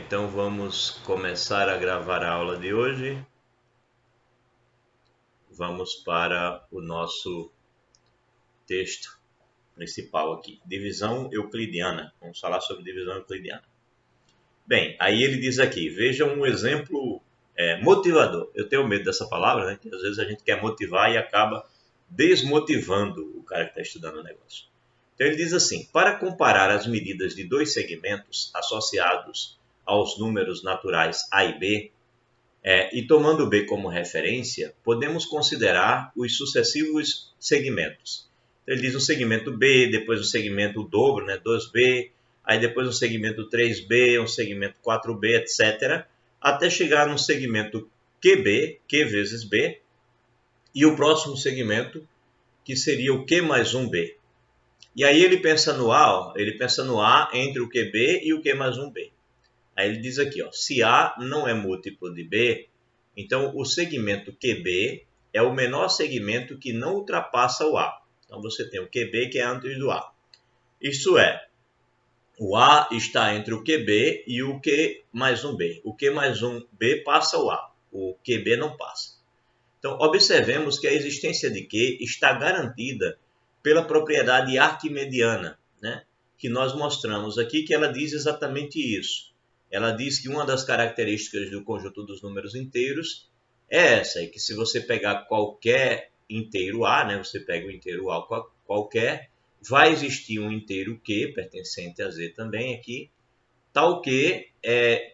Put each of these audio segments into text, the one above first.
Então vamos começar a gravar a aula de hoje. Vamos para o nosso texto principal aqui. Divisão euclidiana. Vamos falar sobre divisão euclidiana. Bem, aí ele diz aqui, veja um exemplo motivador. Eu tenho medo dessa palavra, né? Que às vezes a gente quer motivar e acaba desmotivando o cara que está estudando o negócio. Então ele diz assim, para comparar as medidas de dois segmentos associados aos números naturais A e B, e tomando B como referência, podemos considerar os sucessivos segmentos. Então, ele diz o segmento B, depois o segmento dobro, né, 2B, aí depois um segmento 3B, um segmento 4B, etc., até chegar no segmento QB, Q vezes B, e o próximo segmento, que seria o Q mais 1B. E aí ele pensa no A, entre o QB e o Q mais 1B. Aí ele diz aqui, se A não é múltiplo de B, então o segmento QB é o menor segmento que não ultrapassa o A. Então você tem o QB que é antes do A. Isto é, o A está entre o QB e o Q mais 1B. O Q mais 1B passa o A, o QB não passa. Então observemos que a existência de Q está garantida pela propriedade arquimediana, né? Que nós mostramos aqui, que ela diz exatamente isso. Ela diz que uma das características do conjunto dos números inteiros é essa, que se você pegar qualquer inteiro A, né, você pega o inteiro A qualquer, vai existir um inteiro Q, pertencente a Z também aqui, tal que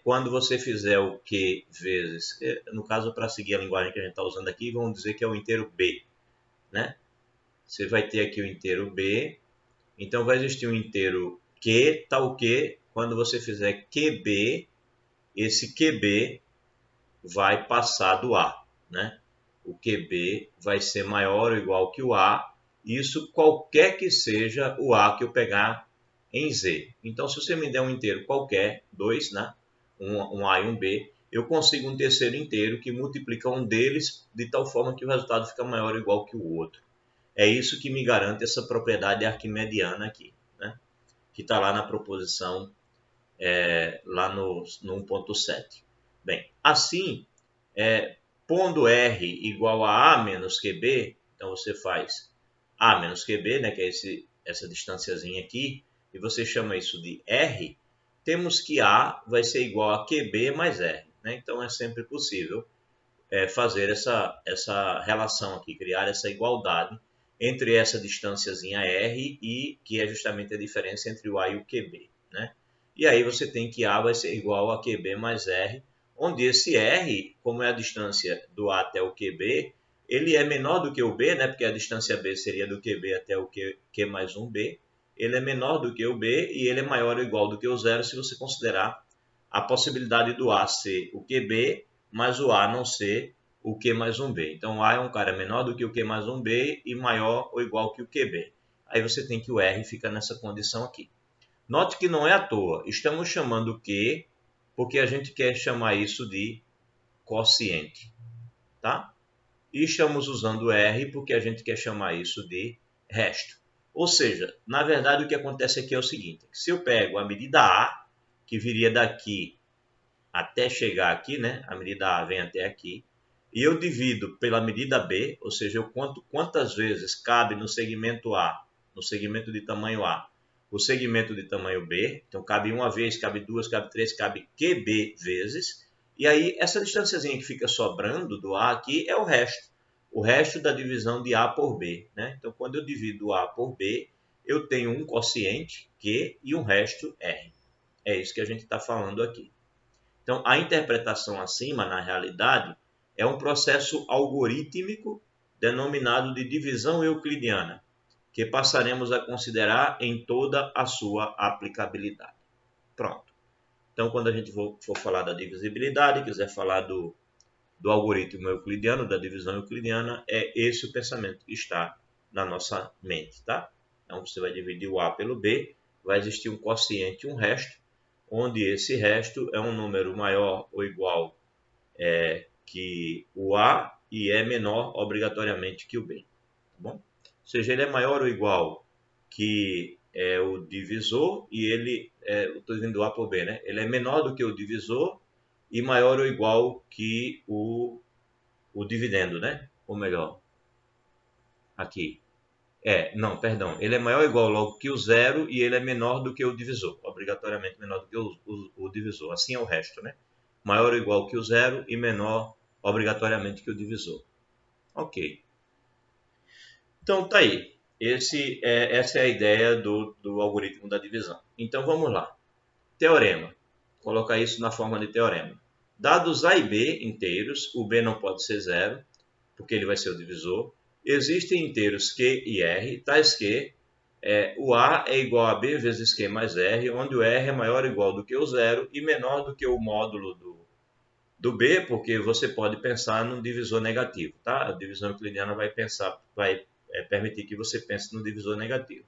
quando você fizer o Q vezes, no caso para seguir a linguagem que a gente está usando aqui, vamos dizer que é o inteiro B, né? Você vai ter aqui o inteiro B, então vai existir um inteiro Q, tal que quando você fizer QB, esse QB vai passar do A, né? O QB vai ser maior ou igual que o A, isso qualquer que seja o A que eu pegar em Z. Então, se você me der um inteiro qualquer, 2, né? Um A e um B, eu consigo um terceiro inteiro que multiplica um deles de tal forma que o resultado fica maior ou igual que o outro. É isso que me garante essa propriedade arquimediana aqui, né? Que está lá na proposição, lá no 1.7. Bem, assim, pondo R igual a A menos QB, então você faz A menos QB, né, que é essa distânciazinha aqui, e você chama isso de R, temos que A vai ser igual a QB mais R. Né? Então é sempre possível fazer essa relação aqui, criar essa igualdade entre essa distânciazinha R e que é justamente a diferença entre o A e o QB. Né? E aí você tem que A vai ser igual a QB mais R, onde esse R, como é a distância do A até o QB, ele é menor do que o B, né? Porque a distância B seria do QB até o Q mais 1B. Ele é menor do que o B e ele é maior ou igual do que o zero se você considerar a possibilidade do A ser o QB, mas o A não ser o Q mais 1B. Então, o A é um cara menor do que o Q mais 1B e maior ou igual que o QB. Aí você tem que o R fica nessa condição aqui. Note que não é à toa. Estamos chamando Q porque a gente quer chamar isso de quociente. Tá? E estamos usando R porque a gente quer chamar isso de resto. Ou seja, na verdade o que acontece aqui é o seguinte, se eu pego a medida A, que viria daqui até chegar aqui, né? A medida A vem até aqui, e eu divido pela medida B, ou seja, eu conto quantas vezes cabe no segmento A, no segmento de tamanho A, o segmento de tamanho B, então cabe uma vez, cabe duas, cabe três, cabe QB vezes, e aí essa distânciazinha que fica sobrando do A aqui é o resto da divisão de A por B. Né? Então, quando eu divido A por B, eu tenho um quociente Q e um resto R. É isso que a gente está falando aqui. Então, a interpretação acima, na realidade, é um processo algorítmico denominado de divisão euclidiana, que passaremos a considerar em toda a sua aplicabilidade. Pronto. Então, quando a gente for falar da divisibilidade, quiser falar do algoritmo euclidiano, da divisão euclidiana, é esse o pensamento que está na nossa mente, tá? Então, você vai dividir o A pelo B, vai existir um quociente e um resto, onde esse resto é um número maior ou igual que o A e é menor obrigatoriamente que o B. Tá bom? Ou seja, ele é maior ou igual que o divisor e ele eu estou dividindo A por B, né? Ele é menor do que o divisor e maior ou igual que o dividendo, né? Ou melhor, aqui. Não, perdão. Ele é maior ou igual logo que o zero e ele é menor do que o divisor. Obrigatoriamente menor do que o divisor. Assim é o resto, né? Maior ou igual que o zero e menor obrigatoriamente que o divisor. Ok. Então tá aí. Essa é a ideia do algoritmo da divisão. Então vamos lá. Teorema. Colocar isso na forma de teorema. Dados A e B inteiros, o B não pode ser zero, porque ele vai ser o divisor. Existem inteiros Q e R, tais que o A é igual a B vezes Q mais R, onde o R é maior ou igual do que o zero e menor do que o módulo do B, porque você pode pensar num divisor negativo, tá? A divisão euclidiana vai permitir que você pense no divisor negativo.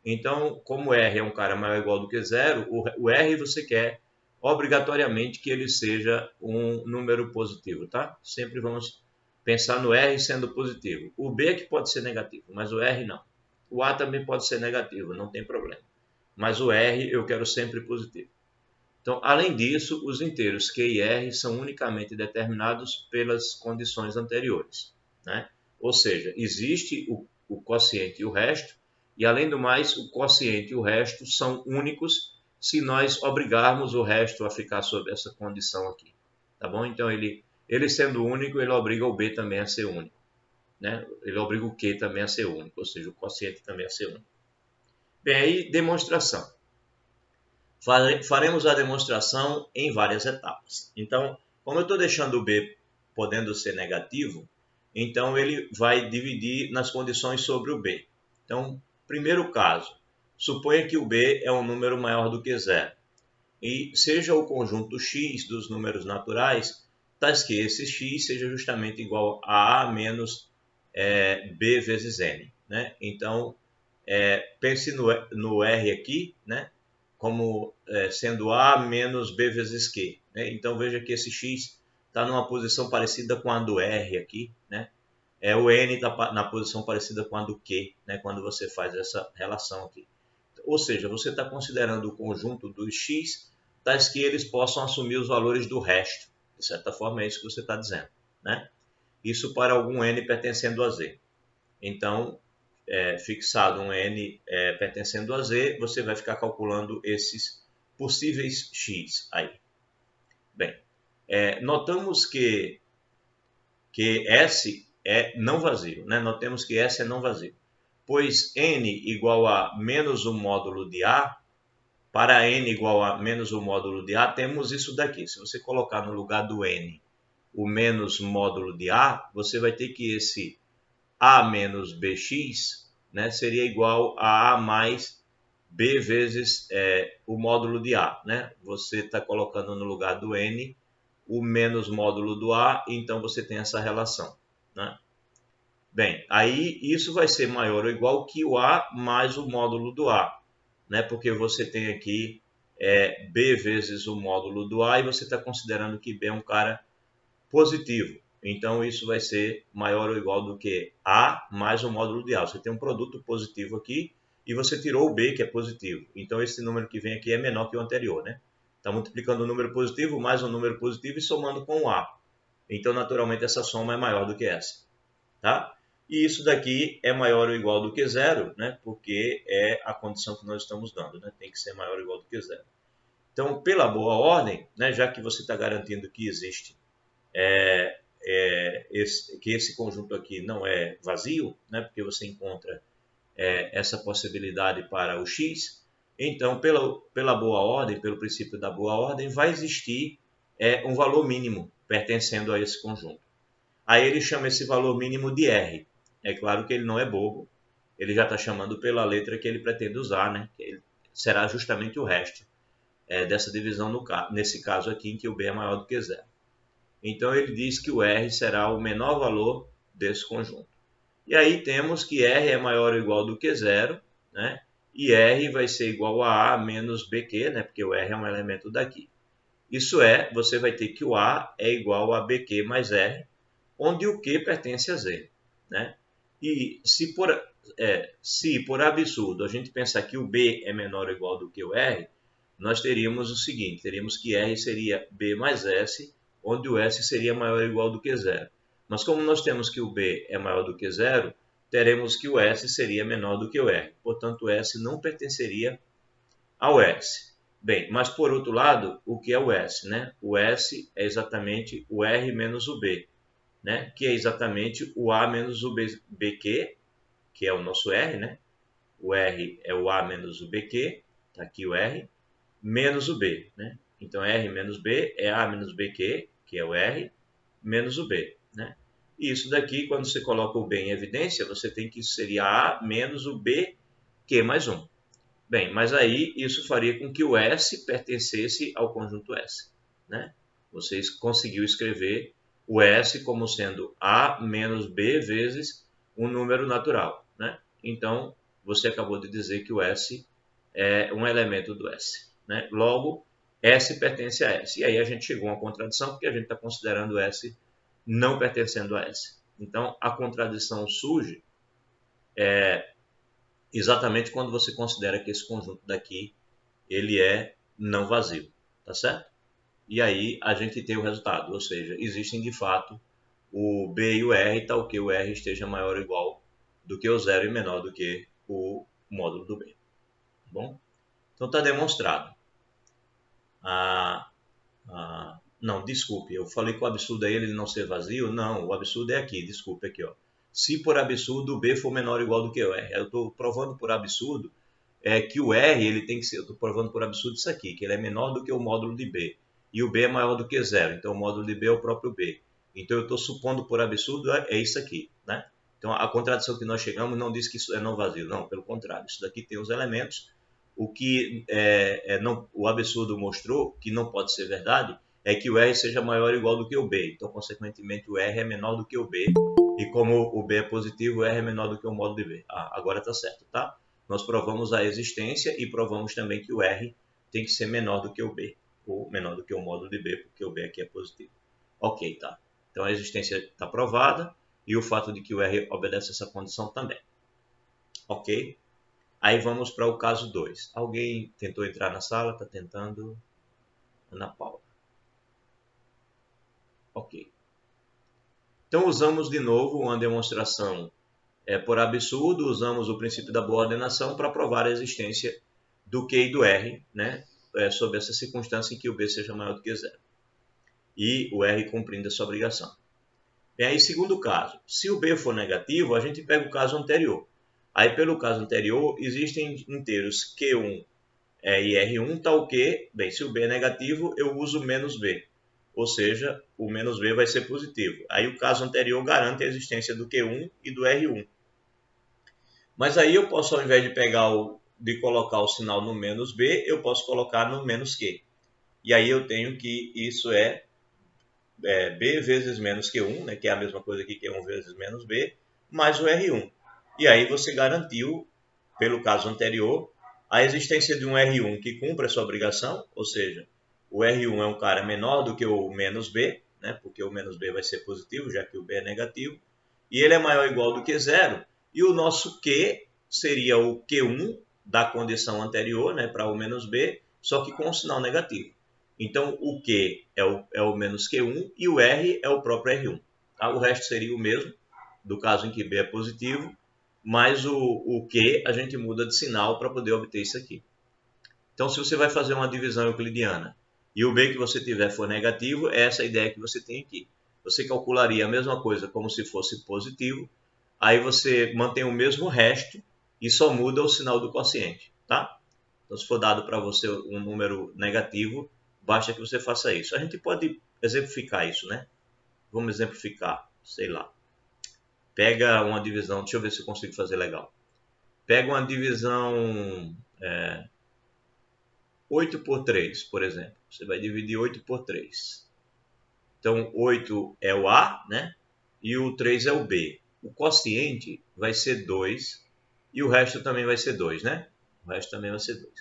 Então, como R é um cara maior ou igual do que zero, o R você quer obrigatoriamente que ele seja um número positivo, tá? Sempre vamos pensar no R sendo positivo. O B é que pode ser negativo, mas o R não. O A também pode ser negativo, não tem problema. Mas o R eu quero sempre positivo. Então, além disso, os inteiros Q e R são unicamente determinados pelas condições anteriores, né? Ou seja, existe o quociente e o resto, e além do mais, o quociente e o resto são únicos se nós obrigarmos o resto a ficar sob essa condição aqui, tá bom? Então, ele sendo único, ele obriga o B também a ser único, né? Ele obriga o Q também a ser único, ou seja, o quociente também a ser único. Bem, aí, demonstração. Faremos a demonstração em várias etapas. Então, como eu estou deixando o B podendo ser negativo, então ele vai dividir nas condições sobre o B. Então, primeiro caso, suponha que o B é um número maior do que zero e seja o conjunto x dos números naturais, tais que esse x seja justamente igual a A menos B vezes N, né? Então, pense no R aqui, né? Como sendo A menos B vezes Q, né? Então veja que esse x está numa posição parecida com a do R aqui, né? O N está na posição parecida com a do Q, né? Quando você faz essa relação aqui. Ou seja, você está considerando o conjunto dos x, tais que eles possam assumir os valores do resto. De certa forma é isso que você está dizendo, né? Isso para algum N pertencendo a Z. Então, fixado um N pertencendo a Z, você vai ficar calculando esses possíveis X aí. Bem, notamos que S é não vazio, né? Notemos que S é não vazio, pois N igual a menos o módulo de A, para N igual a menos o módulo de A, temos isso daqui. Se você colocar no lugar do N o menos módulo de A, você vai ter que esse A menos BX, né, seria igual a A mais B vezes o módulo de A, né? Você está colocando no lugar do N o menos módulo do A, então você tem essa relação, né? Bem, aí isso vai ser maior ou igual que o A mais o módulo do A, né? Porque você tem aqui B vezes o módulo do A e você está considerando que B é um cara positivo. Então, isso vai ser maior ou igual do que A mais o módulo de A. Você tem um produto positivo aqui e você tirou o B, que é positivo. Então, esse número que vem aqui é menor que o anterior, né? Está multiplicando o número positivo mais o número positivo e somando com o A. Então, naturalmente, essa soma é maior do que essa, tá? E isso daqui é maior ou igual do que zero, né? Porque é a condição que nós estamos dando, né? Tem que ser maior ou igual do que zero. Então, pela boa ordem, né? Já que você está garantindo que existe que esse conjunto aqui não é vazio, né, porque você encontra essa possibilidade para o x, então, pela boa ordem, pelo princípio da boa ordem, vai existir um valor mínimo pertencendo a esse conjunto. Aí ele chama esse valor mínimo de R. É claro que ele não é bobo, ele já está chamando pela letra que ele pretende usar, né, que ele será justamente o resto dessa divisão nesse caso aqui, em que o B é maior do que zero. Então, ele diz que o R será o menor valor desse conjunto. E aí temos que R é maior ou igual do que zero, né? E R vai ser igual a A menos BQ, né? Porque o R é um elemento daqui. Isso você vai ter que o A é igual a BQ mais R, onde o Q pertence a Z, né? E se por absurdo a gente pensar que o B é menor ou igual do que o R, nós teríamos o seguinte, teríamos que R seria B mais S, onde o S seria maior ou igual do que zero. Mas como nós temos que o B é maior do que zero, teremos que o S seria menor do que o R. Portanto, o S não pertenceria ao S. Bem, mas por outro lado, o que é o S? Né? O S é exatamente o R menos o B, né? Que é exatamente o A menos o BQ, que é o nosso R, né? O R é o A menos o BQ, está aqui o R, menos o B, né? Então, R menos B é A menos BQ, que é o R, menos o B, né? E isso daqui, quando você coloca o B em evidência, você tem que isso seria A menos o BQ mais 1. Bem, mas aí isso faria com que o S pertencesse ao conjunto S, né? Você conseguiu escrever o S como sendo A menos B vezes um número natural, né? Então, você acabou de dizer que o S é um elemento do S, né? Logo, S pertence a S. E aí a gente chegou a uma contradição porque a gente está considerando S não pertencendo a S. Então, a contradição surge exatamente quando você considera que esse conjunto daqui ele é não vazio, tá certo? E aí a gente tem o resultado, ou seja, existem de fato o B e o R, tal que o R esteja maior ou igual do que o zero e menor do que o módulo do B. Tá bom? Então está demonstrado. Não, desculpe, eu falei que o absurdo é ele não ser vazio. Não, o absurdo é aqui, desculpe aqui, ó. Se por absurdo o B for menor ou igual do que o R. Eu estou provando por absurdo que o R ele tem que ser, eu estou provando por absurdo isso aqui, que ele é menor do que o módulo de B. E o B é maior do que zero, então o módulo de B é o próprio B. Então eu estou supondo por absurdo é isso aqui, né? Então a contradição que nós chegamos não diz que isso é não vazio, não, pelo contrário, isso daqui tem os elementos. O que o absurdo mostrou, que não pode ser verdade, é que o R seja maior ou igual do que o B. Então, consequentemente, o R é menor do que o B. E como o B é positivo, o R é menor do que o módulo de B. Agora está certo, tá? Nós provamos a existência e provamos também que o R tem que ser menor do que o B, ou menor do que o módulo de B, porque o B aqui é positivo. Ok, tá. Então a existência está provada e o fato de que o R obedece essa condição também. Ok? Aí vamos para o caso 2. Alguém tentou entrar na sala? Está tentando? Ana Paula. Ok. Então usamos de novo uma demonstração por absurdo, usamos o princípio da boa ordenação para provar a existência do Q e do R, né? Sob essa circunstância em que o B seja maior do que zero. E o R cumprindo essa obrigação. E aí, segundo caso, se o B for negativo, a gente pega o caso anterior. Aí, pelo caso anterior, existem inteiros Q1 e R1, tal que, bem, se o B é negativo, eu uso menos B. Ou seja, o menos B vai ser positivo. Aí o caso anterior garante a existência do Q1 e do R1. Mas aí eu posso, ao invés de colocar o sinal no menos B, eu posso colocar no menos Q. E aí eu tenho que isso é B vezes menos Q1, né, que é a mesma coisa que Q1 vezes menos B, mais o R1. E aí você garantiu, pelo caso anterior, a existência de um R1 que cumpre a sua obrigação, ou seja, o R1 é um cara menor do que o menos B, né, porque o menos B vai ser positivo, já que o B é negativo, e ele é maior ou igual do que zero, e o nosso Q seria o Q1 da condição anterior, né, para o menos B, só que com o sinal negativo. Então, o Q é o menos Q1 e o R é o próprio R1. Tá? O resto seria o mesmo, do caso em que B é positivo, mas o Q a gente muda de sinal para poder obter isso aqui. Então, se você vai fazer uma divisão euclidiana e o B que você tiver for negativo, é essa a ideia que você tem aqui. Você calcularia a mesma coisa como se fosse positivo, aí você mantém o mesmo resto e só muda o sinal do quociente. Tá? Então, se for dado para você um número negativo, basta que você faça isso. A gente pode exemplificar isso, né? Vamos exemplificar, sei lá. Pega uma divisão, deixa eu ver se eu consigo fazer legal. Pega uma divisão 8 por 3, por exemplo. Você vai dividir 8 por 3. Então, 8 é o A, né? E o 3 é o B. O quociente vai ser 2 e o resto também vai ser 2, né? O resto também vai ser 2.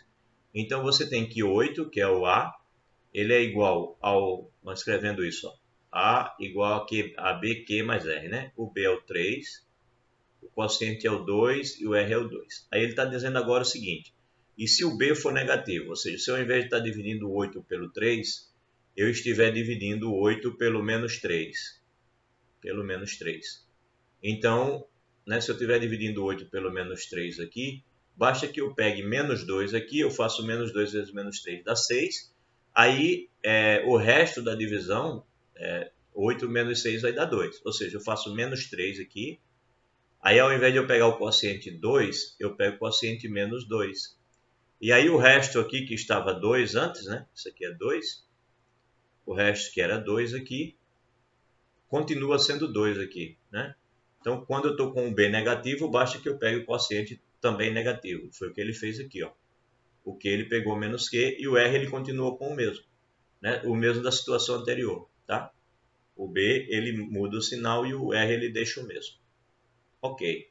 Então, você tem que 8, que é o A, ele é igual ao, vamos escrevendo isso, ó, A igual a BQ mais R, né? O B é o 3, o quociente é o 2 e o R é o 2. Aí ele está dizendo agora o seguinte, E se o B for negativo, ou seja, se eu, ao invés de estar dividindo 8 pelo 3, eu estiver dividindo 8 pelo menos 3. Pelo menos 3. Então, né, se eu estiver dividindo 8 pelo menos 3 aqui, basta que eu pegue menos 2 aqui, eu faço menos 2 vezes menos 3, dá 6. Aí, o resto da divisão, 8 menos 6 vai dar 2. Ou seja, eu faço menos 3 aqui. Aí, ao invés de eu pegar o quociente 2, eu pego o quociente menos 2. E aí, o resto aqui, que estava 2 antes, né? Isso aqui é 2. O resto que era 2 aqui, continua sendo 2 aqui, né? Então, quando eu estou com o B negativo, basta que eu pegue o quociente também negativo. Foi o que ele fez aqui, ó. O Q ele pegou menos Q e o R ele continua com o mesmo, né? O mesmo da situação anterior, tá? O B ele muda o sinal e o R ele deixa o mesmo. Ok.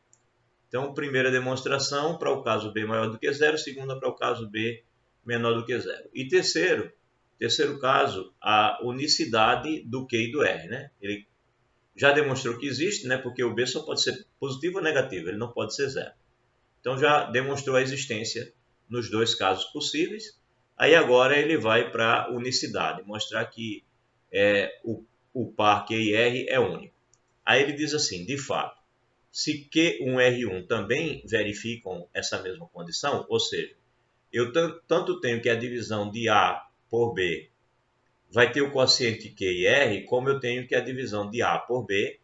Então, primeira demonstração para o caso B maior do que zero, segunda para o caso B menor do que zero. E terceiro caso, a unicidade do Q e do R, né? Ele já demonstrou que existe, né? Porque o B só pode ser positivo ou negativo, ele não pode ser zero. Então já demonstrou a existência nos dois casos possíveis. Aí agora ele vai para a unicidade, mostrar que o par Q e R é único. Aí ele diz assim, de fato, se Q1 e R1 também verificam essa mesma condição, ou seja, eu tanto tenho que a divisão de A por B vai ter o quociente Q e R, como eu tenho que a divisão de A por B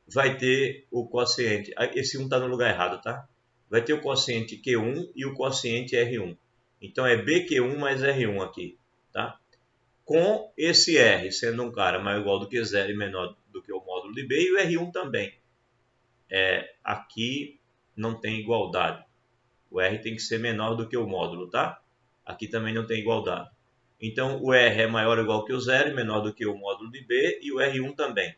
vai ter o quociente, esse 1 está no lugar errado, tá? Vai ter o quociente Q1 e o quociente R1. Então é BQ1 mais R1 aqui, tá? Com esse R sendo um cara maior ou igual do que zero e menor do que o módulo de B, e o R1 também. Aqui não tem igualdade. O R tem que ser menor do que o módulo, tá? Aqui também não tem igualdade. Então o R é maior ou igual que o zero e menor do que o módulo de B, e o R1 também.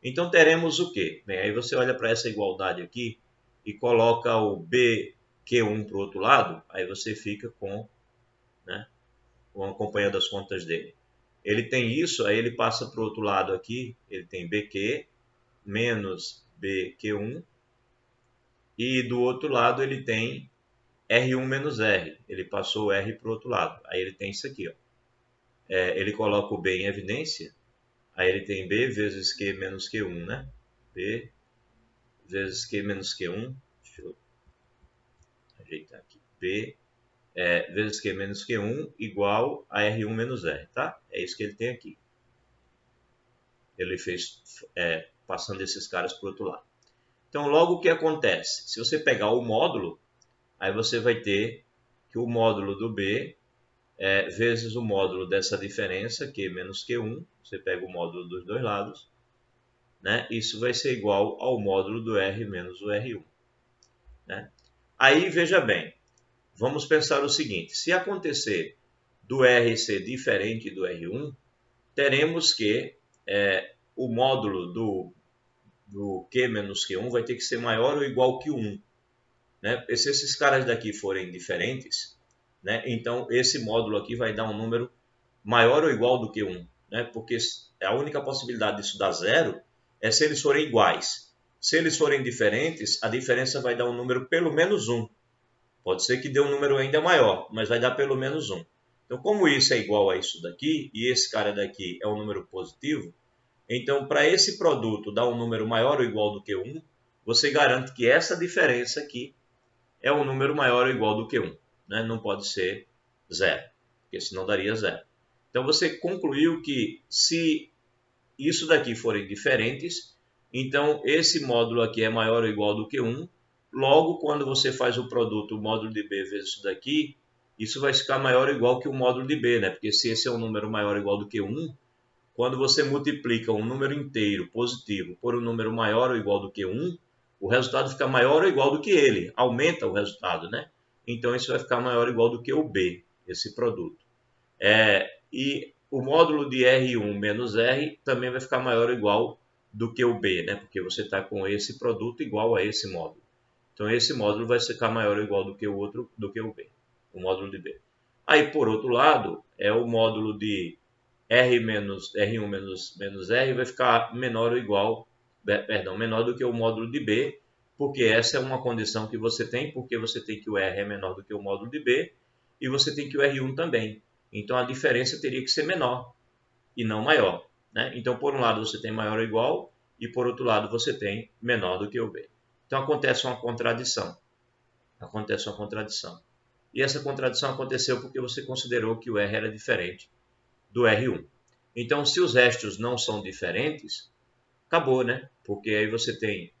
Então teremos o quê? Bem, aí você olha para essa igualdade aqui e coloca o BQ1 para o outro lado, aí você fica com, né, acompanhando as contas dele. Ele tem isso, aí ele passa para o outro lado aqui, ele tem BQ menos BQ1, e do outro lado ele tem R1 menos R, ele passou o R para o outro lado, aí ele tem isso aqui, ó. Ele coloca o B em evidência, aí ele tem B vezes Q menos Q1, né? B vezes Q menos Q1, deixa eu ajeitar aqui, B vezes Q menos Q1 igual a R1 menos R, tá? É isso que ele tem aqui. Ele fez passando esses caras para o outro lado. Então, logo o que acontece? Se você pegar o módulo, aí você vai ter que o módulo do B vezes o módulo dessa diferença, Q menos Q1, você pega o módulo dos dois lados, né? Isso vai ser igual ao módulo do R menos o R1. Né? Aí, veja bem, vamos pensar o seguinte, se acontecer do R ser diferente do R1, teremos que o módulo do Q menos Q1 vai ter que ser maior ou igual que 1. Né? Se esses caras daqui forem diferentes, né? Então esse módulo aqui vai dar um número maior ou igual do que 1. Né? Porque a única possibilidade disso dar zero é se eles forem iguais. Se eles forem diferentes, a diferença vai dar um número pelo menos 1. Pode ser que dê um número ainda maior, mas vai dar pelo menos 1. Então, como isso é igual a isso daqui, e esse cara daqui é um número positivo, então, para esse produto dar um número maior ou igual do que 1, você garante que essa diferença aqui é um número maior ou igual do que 1. Né? Não pode ser zero, porque senão daria zero. Então, você concluiu que se isso daqui forem diferentes, então esse módulo aqui é maior ou igual do que 1. Logo, quando você faz o produto, o módulo de B vezes isso daqui, isso vai ficar maior ou igual que o módulo de B, né? Porque se esse é um número maior ou igual do que 1, quando você multiplica um número inteiro positivo por um número maior ou igual do que 1, o resultado fica maior ou igual do que ele. Aumenta o resultado, né? Então, isso vai ficar maior ou igual do que o B, esse produto. E o módulo de R1 menos R também vai ficar maior ou igual do que o B, né? Porque você está com esse produto igual a esse módulo. Então, esse módulo vai ficar maior ou igual do que o outro, do que o B, o módulo de B. Aí, por outro lado, o módulo de R1 menos R vai ficar menor ou igual, menor do que o módulo de B, porque essa é uma condição que você tem, porque você tem que o R é menor do que o módulo de B, e você tem que o R1 também. Então, a diferença teria que ser menor e não maior, né? Então, por um lado, você tem maior ou igual, e por outro lado, você tem menor do que o B. Então, acontece uma contradição. Acontece uma contradição. E essa contradição aconteceu porque você considerou que o R era diferente do R1. Então, se os restos não são diferentes, acabou, né? Porque aí você tem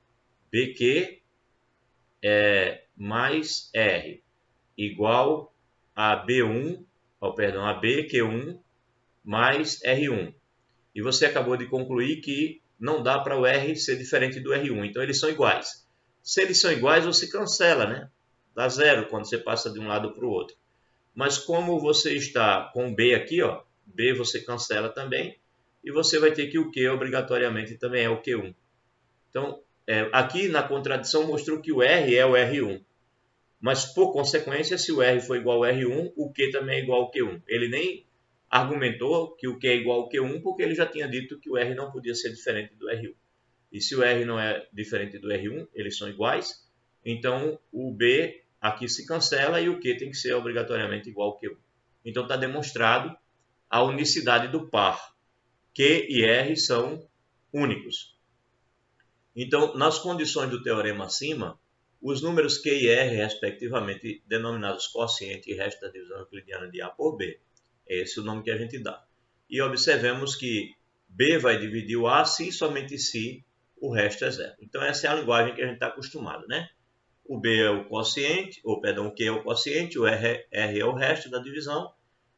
BQ mais R igual a B1, a BQ1 mais R1. E você acabou de concluir que não dá para o R ser diferente do R1. Então, eles são iguais. Se eles são iguais, você cancela, né? Dá zero quando você passa de um lado para o outro. Mas como você está com B aqui, ó, B você cancela também, e você vai ter que o Q obrigatoriamente também é o Q1. Então, aqui na contradição mostrou que o R é o R1. Mas, por consequência, se o R for igual ao R1, o Q também é igual ao Q1. Ele nem argumentou que o Q é igual ao Q1, porque ele já tinha dito que o R não podia ser diferente do R1. E se o R não é diferente do R1, eles são iguais, então o B aqui se cancela e o Q tem que ser obrigatoriamente igual ao Q1. Então está demonstrado a unicidade do par. Q e R são únicos. Então, nas condições do teorema acima, os números Q e R, respectivamente, denominados quociente e resto da divisão euclidiana de A por B, é esse o nome que a gente dá. E observemos que B vai dividir o A se e somente se o resto é zero. Então, essa é a linguagem que a gente está acostumado, né? O B é o quociente, o Q é o quociente, o R é o resto da divisão,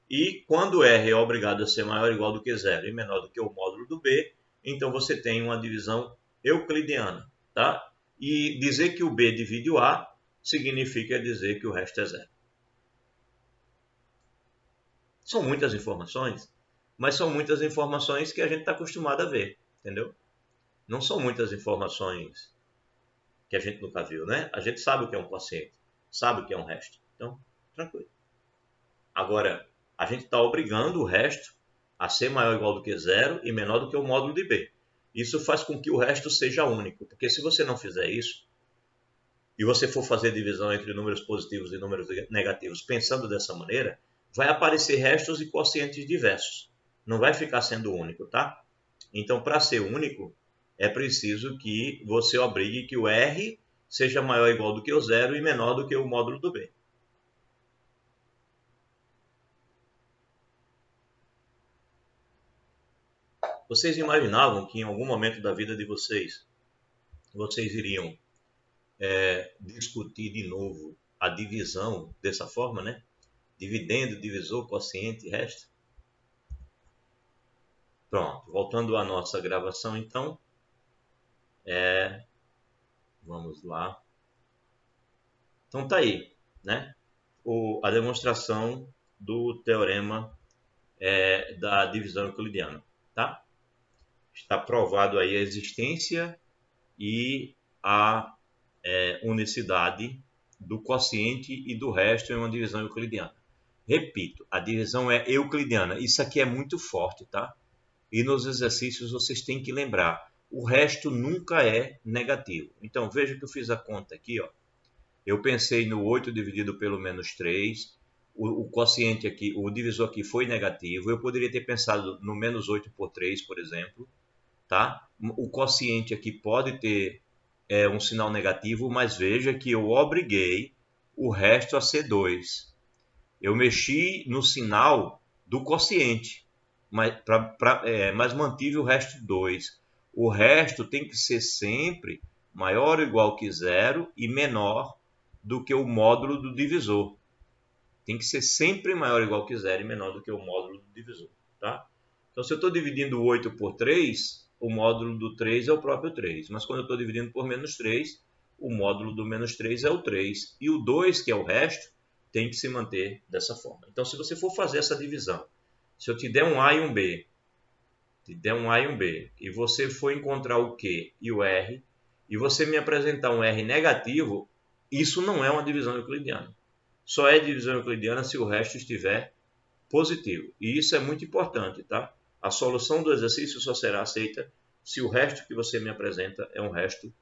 e quando R é obrigado a ser maior ou igual do que zero e menor do que o módulo do B, então você tem uma divisão euclidiana, tá? E dizer que o B divide o A significa dizer que o resto é zero. São muitas informações, mas são muitas informações que a gente está acostumado a ver, entendeu? Não são muitas informações que a gente nunca viu, né? A gente sabe o que é um quociente, sabe o que é um resto. Então, tranquilo. Agora, a gente está obrigando o resto a ser maior ou igual do que zero e menor do que o módulo de B. Isso faz com que o resto seja único, porque se você não fizer isso, e você for fazer divisão entre números positivos e números negativos pensando dessa maneira, vai aparecer restos e quocientes diversos. Não vai ficar sendo único, tá? Então, para ser único, é preciso que você obrigue que o R seja maior ou igual do que o zero e menor do que o módulo do B. Vocês imaginavam que em algum momento da vida de vocês iriam discutir de novo a divisão dessa forma, né? Dividendo, divisor, quociente, resto? Pronto, voltando à nossa gravação, então, vamos lá. Então tá aí, né? A demonstração do teorema da divisão euclidiana, tá? Está provado aí a existência e a unicidade do quociente e do resto em uma divisão euclidiana. Repito, a divisão é euclidiana. Isso aqui é muito forte, tá? E nos exercícios vocês têm que lembrar, o resto nunca é negativo. Então, veja que eu fiz a conta aqui, ó. Eu pensei no 8 dividido pelo menos 3, o quociente aqui, o divisor aqui foi negativo, eu poderia ter pensado no menos 8 por 3, por exemplo, tá? O quociente aqui pode ter um sinal negativo, mas veja que eu obriguei o resto a ser 2. Eu mexi no sinal do quociente, mas mantive o resto 2. O resto tem que ser sempre maior ou igual que zero e menor do que o módulo do divisor. Tem que ser sempre maior ou igual que zero e menor do que o módulo do divisor, tá? Então, se eu estou dividindo 8 por 3, o módulo do 3 é o próprio 3. Mas quando eu estou dividindo por menos 3, o módulo do menos 3 é o 3. E o 2, que é o resto, tem que se manter dessa forma. Então, se você for fazer essa divisão, se eu te der um A e um B, e você for encontrar o Q e o R, e você me apresentar um R negativo, isso não é uma divisão euclidiana. Só é divisão euclidiana se o resto estiver positivo. E isso é muito importante, tá? A solução do exercício só será aceita se o resto que você me apresenta é um resto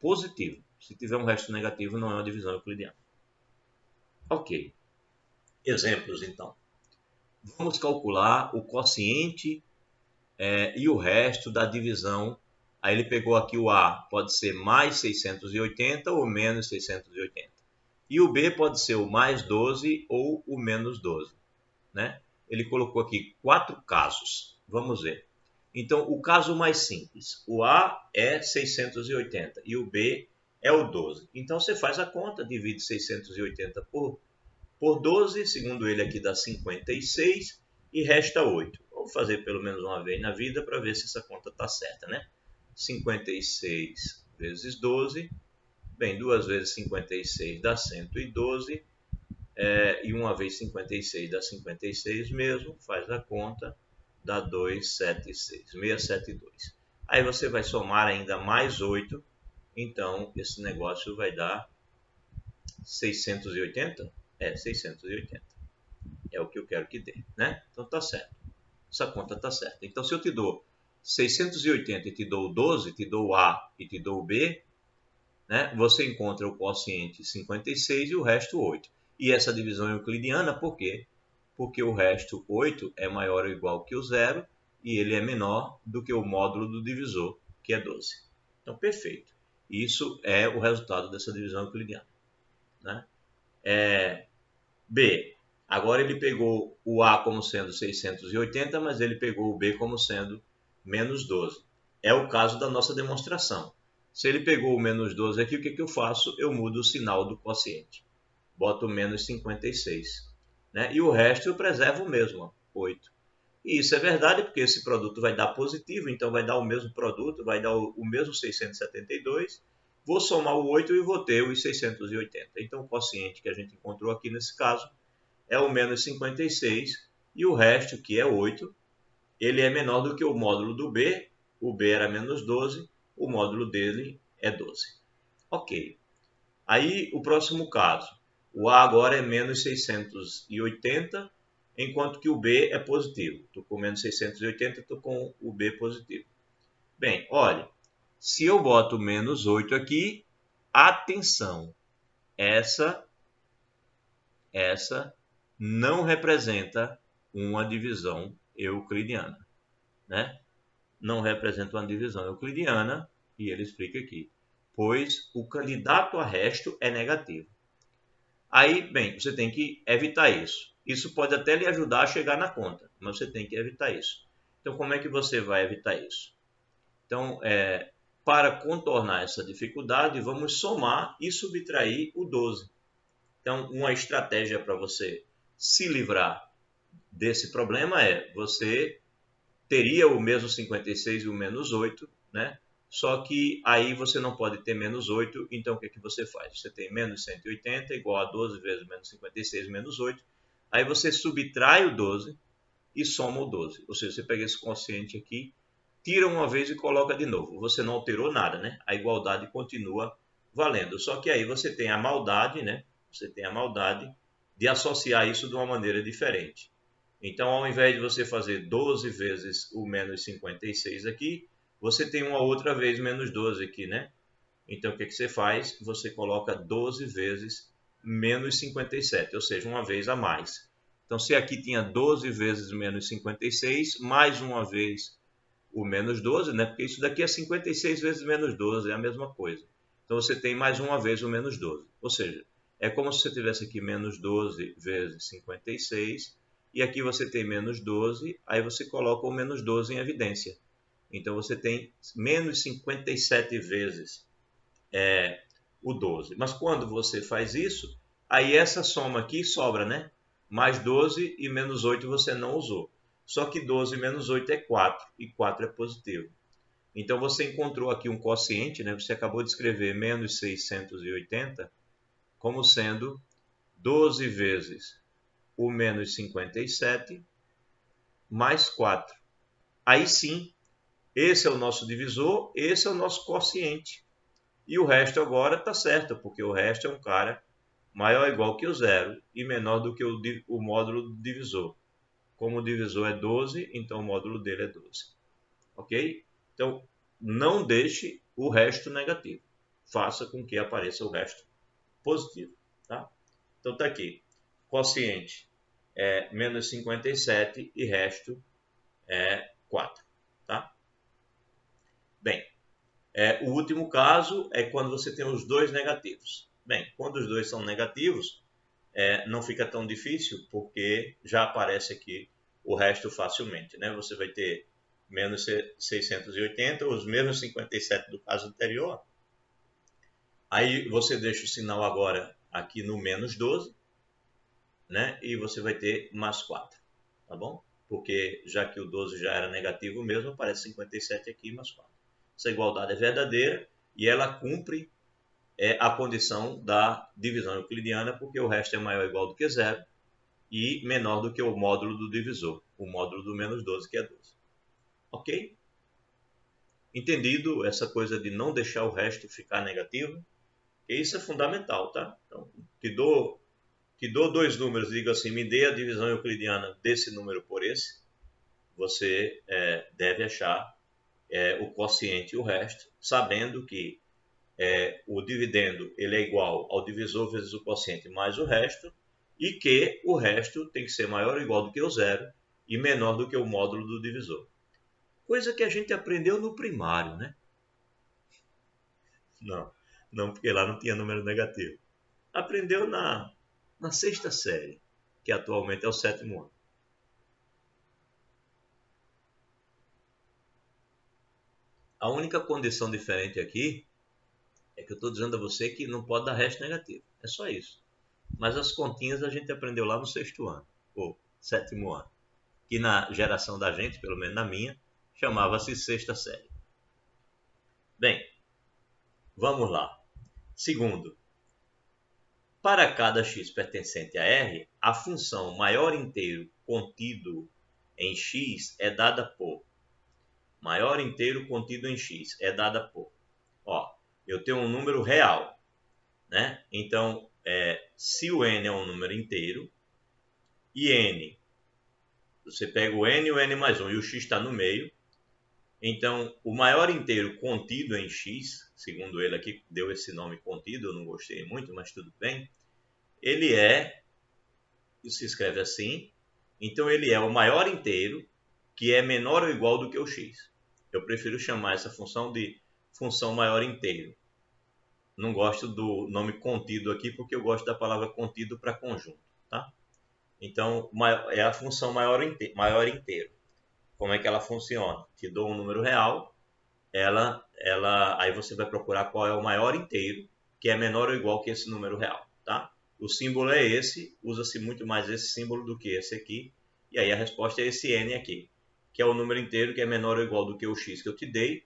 positivo. Se tiver um resto negativo, não é uma divisão euclidiana. Ok. Exemplos, então. Vamos calcular o quociente e o resto da divisão. Aí ele pegou aqui o A, pode ser mais 680 ou menos 680. E o B pode ser o mais 12 ou o menos 12. Né? Ele colocou aqui 4 casos. Vamos ver. Então, o caso mais simples. O A é 680 e o B é o 12. Então, você faz a conta, divide 680 por 12, segundo ele aqui dá 56 e resta 8. Vou fazer pelo menos uma vez na vida para ver se essa conta está certa, né? 56 vezes 12, bem, 2 vezes 56 dá 112, e uma vez 56 dá 56 mesmo, faz a conta, dá 276, 672. Aí você vai somar ainda mais 8, então esse negócio vai dar 680? 680. É o que eu quero que dê, né? Então tá certo. Essa conta tá certa. Então se eu te dou 680 e te dou 12, te dou o A e te dou o B, né? Você encontra o quociente 56 e o resto 8. E essa divisão é euclidiana por quê? Porque o resto 8 é maior ou igual que o zero e ele é menor do que o módulo do divisor, que é 12. Então, perfeito. Isso é o resultado dessa divisão euclidiana. Né? B. Agora ele pegou o A como sendo 680, mas ele pegou o B como sendo menos 12. É o caso da nossa demonstração. Se ele pegou o menos 12 aqui, o que eu faço? Eu mudo o sinal do quociente. Boto menos 56. Né? E o resto eu preservo o mesmo, ó, 8. E isso é verdade porque esse produto vai dar positivo, então vai dar o mesmo produto, vai dar o mesmo 672. Vou somar o 8 e vou ter os 680. Então o quociente que a gente encontrou aqui nesse caso é o menos 56 e o resto, que é 8, ele é menor do que o módulo do B. O B era menos 12, o módulo dele é 12. Ok. Aí o próximo caso. O A agora é menos 680, enquanto que o B é positivo. Estou com menos 680, estou com o B positivo. Bem, olha, se eu boto menos 8 aqui, atenção, essa não representa uma divisão euclidiana, né? Não representa uma divisão euclidiana, e ele explica aqui, pois o candidato a resto é negativo. Aí, bem, você tem que evitar isso. Isso pode até lhe ajudar a chegar na conta, mas você tem que evitar isso. Então, como é que você vai evitar isso? Então, para contornar essa dificuldade, vamos somar e subtrair o 12. Então, uma estratégia para você se livrar desse problema é, você teria o mesmo 56 e o menos 8, né? Só que aí você não pode ter menos 8, então o que você faz? Você tem menos 180 igual a 12 vezes menos 56 menos 8, aí você subtrai o 12 e soma o 12. Ou seja, você pega esse quociente aqui, tira uma vez e coloca de novo. Você não alterou nada, né? A igualdade continua valendo. Só que aí você tem a maldade, né? Você tem a maldade de associar isso de uma maneira diferente. Então, ao invés de você fazer 12 vezes o menos 56 aqui, você tem uma outra vez menos 12 aqui, né? Então, o que você faz? Você coloca 12 vezes menos 57, ou seja, uma vez a mais. Então, se aqui tinha 12 vezes menos 56, mais uma vez o menos 12, né? Porque isso daqui é 56 vezes menos 12, é a mesma coisa. Então, você tem mais uma vez o menos 12. Ou seja, é como se você tivesse aqui menos 12 vezes 56, e aqui você tem menos 12, aí você coloca o menos 12 em evidência. Então, você tem menos 57 vezes o 12. Mas quando você faz isso, aí essa soma aqui sobra, né? Mais 12 e menos 8 você não usou. Só que 12 menos 8 é 4, e 4 é positivo. Então você encontrou aqui um quociente, né? Você acabou de escrever menos 680 como sendo 12 vezes o menos 57 mais 4. Aí sim, esse é o nosso divisor, esse é o nosso quociente. E o resto agora está certo, porque o resto é um cara maior ou igual que o zero e menor do que o módulo do divisor. Como o divisor é 12, então o módulo dele é 12. Ok? Então, não deixe o resto negativo. faça com que apareça o resto positivo. Tá? Então está aqui, quociente é menos 57 e resto é 4. Tá? Bem, o último caso é quando você tem os dois negativos. Bem, quando os dois são negativos, não fica tão difícil, porque já aparece aqui o resto facilmente. Né? Você vai ter menos 680, os mesmos 57 do caso anterior. Aí você deixa o sinal agora aqui no menos 12, né? E você vai ter mais 4, tá bom? Porque já que o 12 já era negativo mesmo, aparece 57 aqui mais 4. Essa igualdade é verdadeira e ela cumpre a condição da divisão euclidiana, porque o resto é maior ou igual do que zero e menor do que o módulo do divisor, o módulo do menos 12, que é 12. Ok? Entendido essa coisa de não deixar o resto ficar negativo? E isso é fundamental, tá? Então, que dou dois números, digo assim, me dê a divisão euclidiana desse número por esse, você deve achar o quociente e o resto, sabendo que o dividendo ele é igual ao divisor vezes o quociente mais o resto, e que o resto tem que ser maior ou igual do que o zero e menor do que o módulo do divisor. Coisa que a gente aprendeu no primário, né? Não, porque lá não tinha número negativo. Aprendeu na sexta série, que atualmente é o sétimo ano. A única condição diferente aqui é que eu estou dizendo a você que não pode dar resto negativo. É só isso. Mas as continhas a gente aprendeu lá no sexto ano, ou sétimo ano, que na geração da gente, pelo menos na minha, chamava-se sexta série. Bem, vamos lá. Segundo, para cada x pertencente a R, a função maior inteiro contido em x é dada por maior inteiro contido em x é dada por, eu tenho um número real, né? Então, se o n é um número inteiro e n, você pega o n e o n mais 1 e o x está no meio, então o maior inteiro contido em x, segundo ele aqui deu esse nome contido, eu não gostei muito, mas tudo bem, ele se escreve assim, então ele é o maior inteiro que é menor ou igual do que o x. Eu prefiro chamar essa função de função maior inteiro. Não gosto do nome contido aqui, porque eu gosto da palavra contido para conjunto. Tá? Então, é a função maior inteiro. Como é que ela funciona? Te dou um número real, aí você vai procurar qual é o maior inteiro, que é menor ou igual que esse número real. Tá? O símbolo é esse, usa-se muito mais esse símbolo do que esse aqui, e aí a resposta é esse n aqui, que é o número inteiro que é menor ou igual do que o x que eu te dei,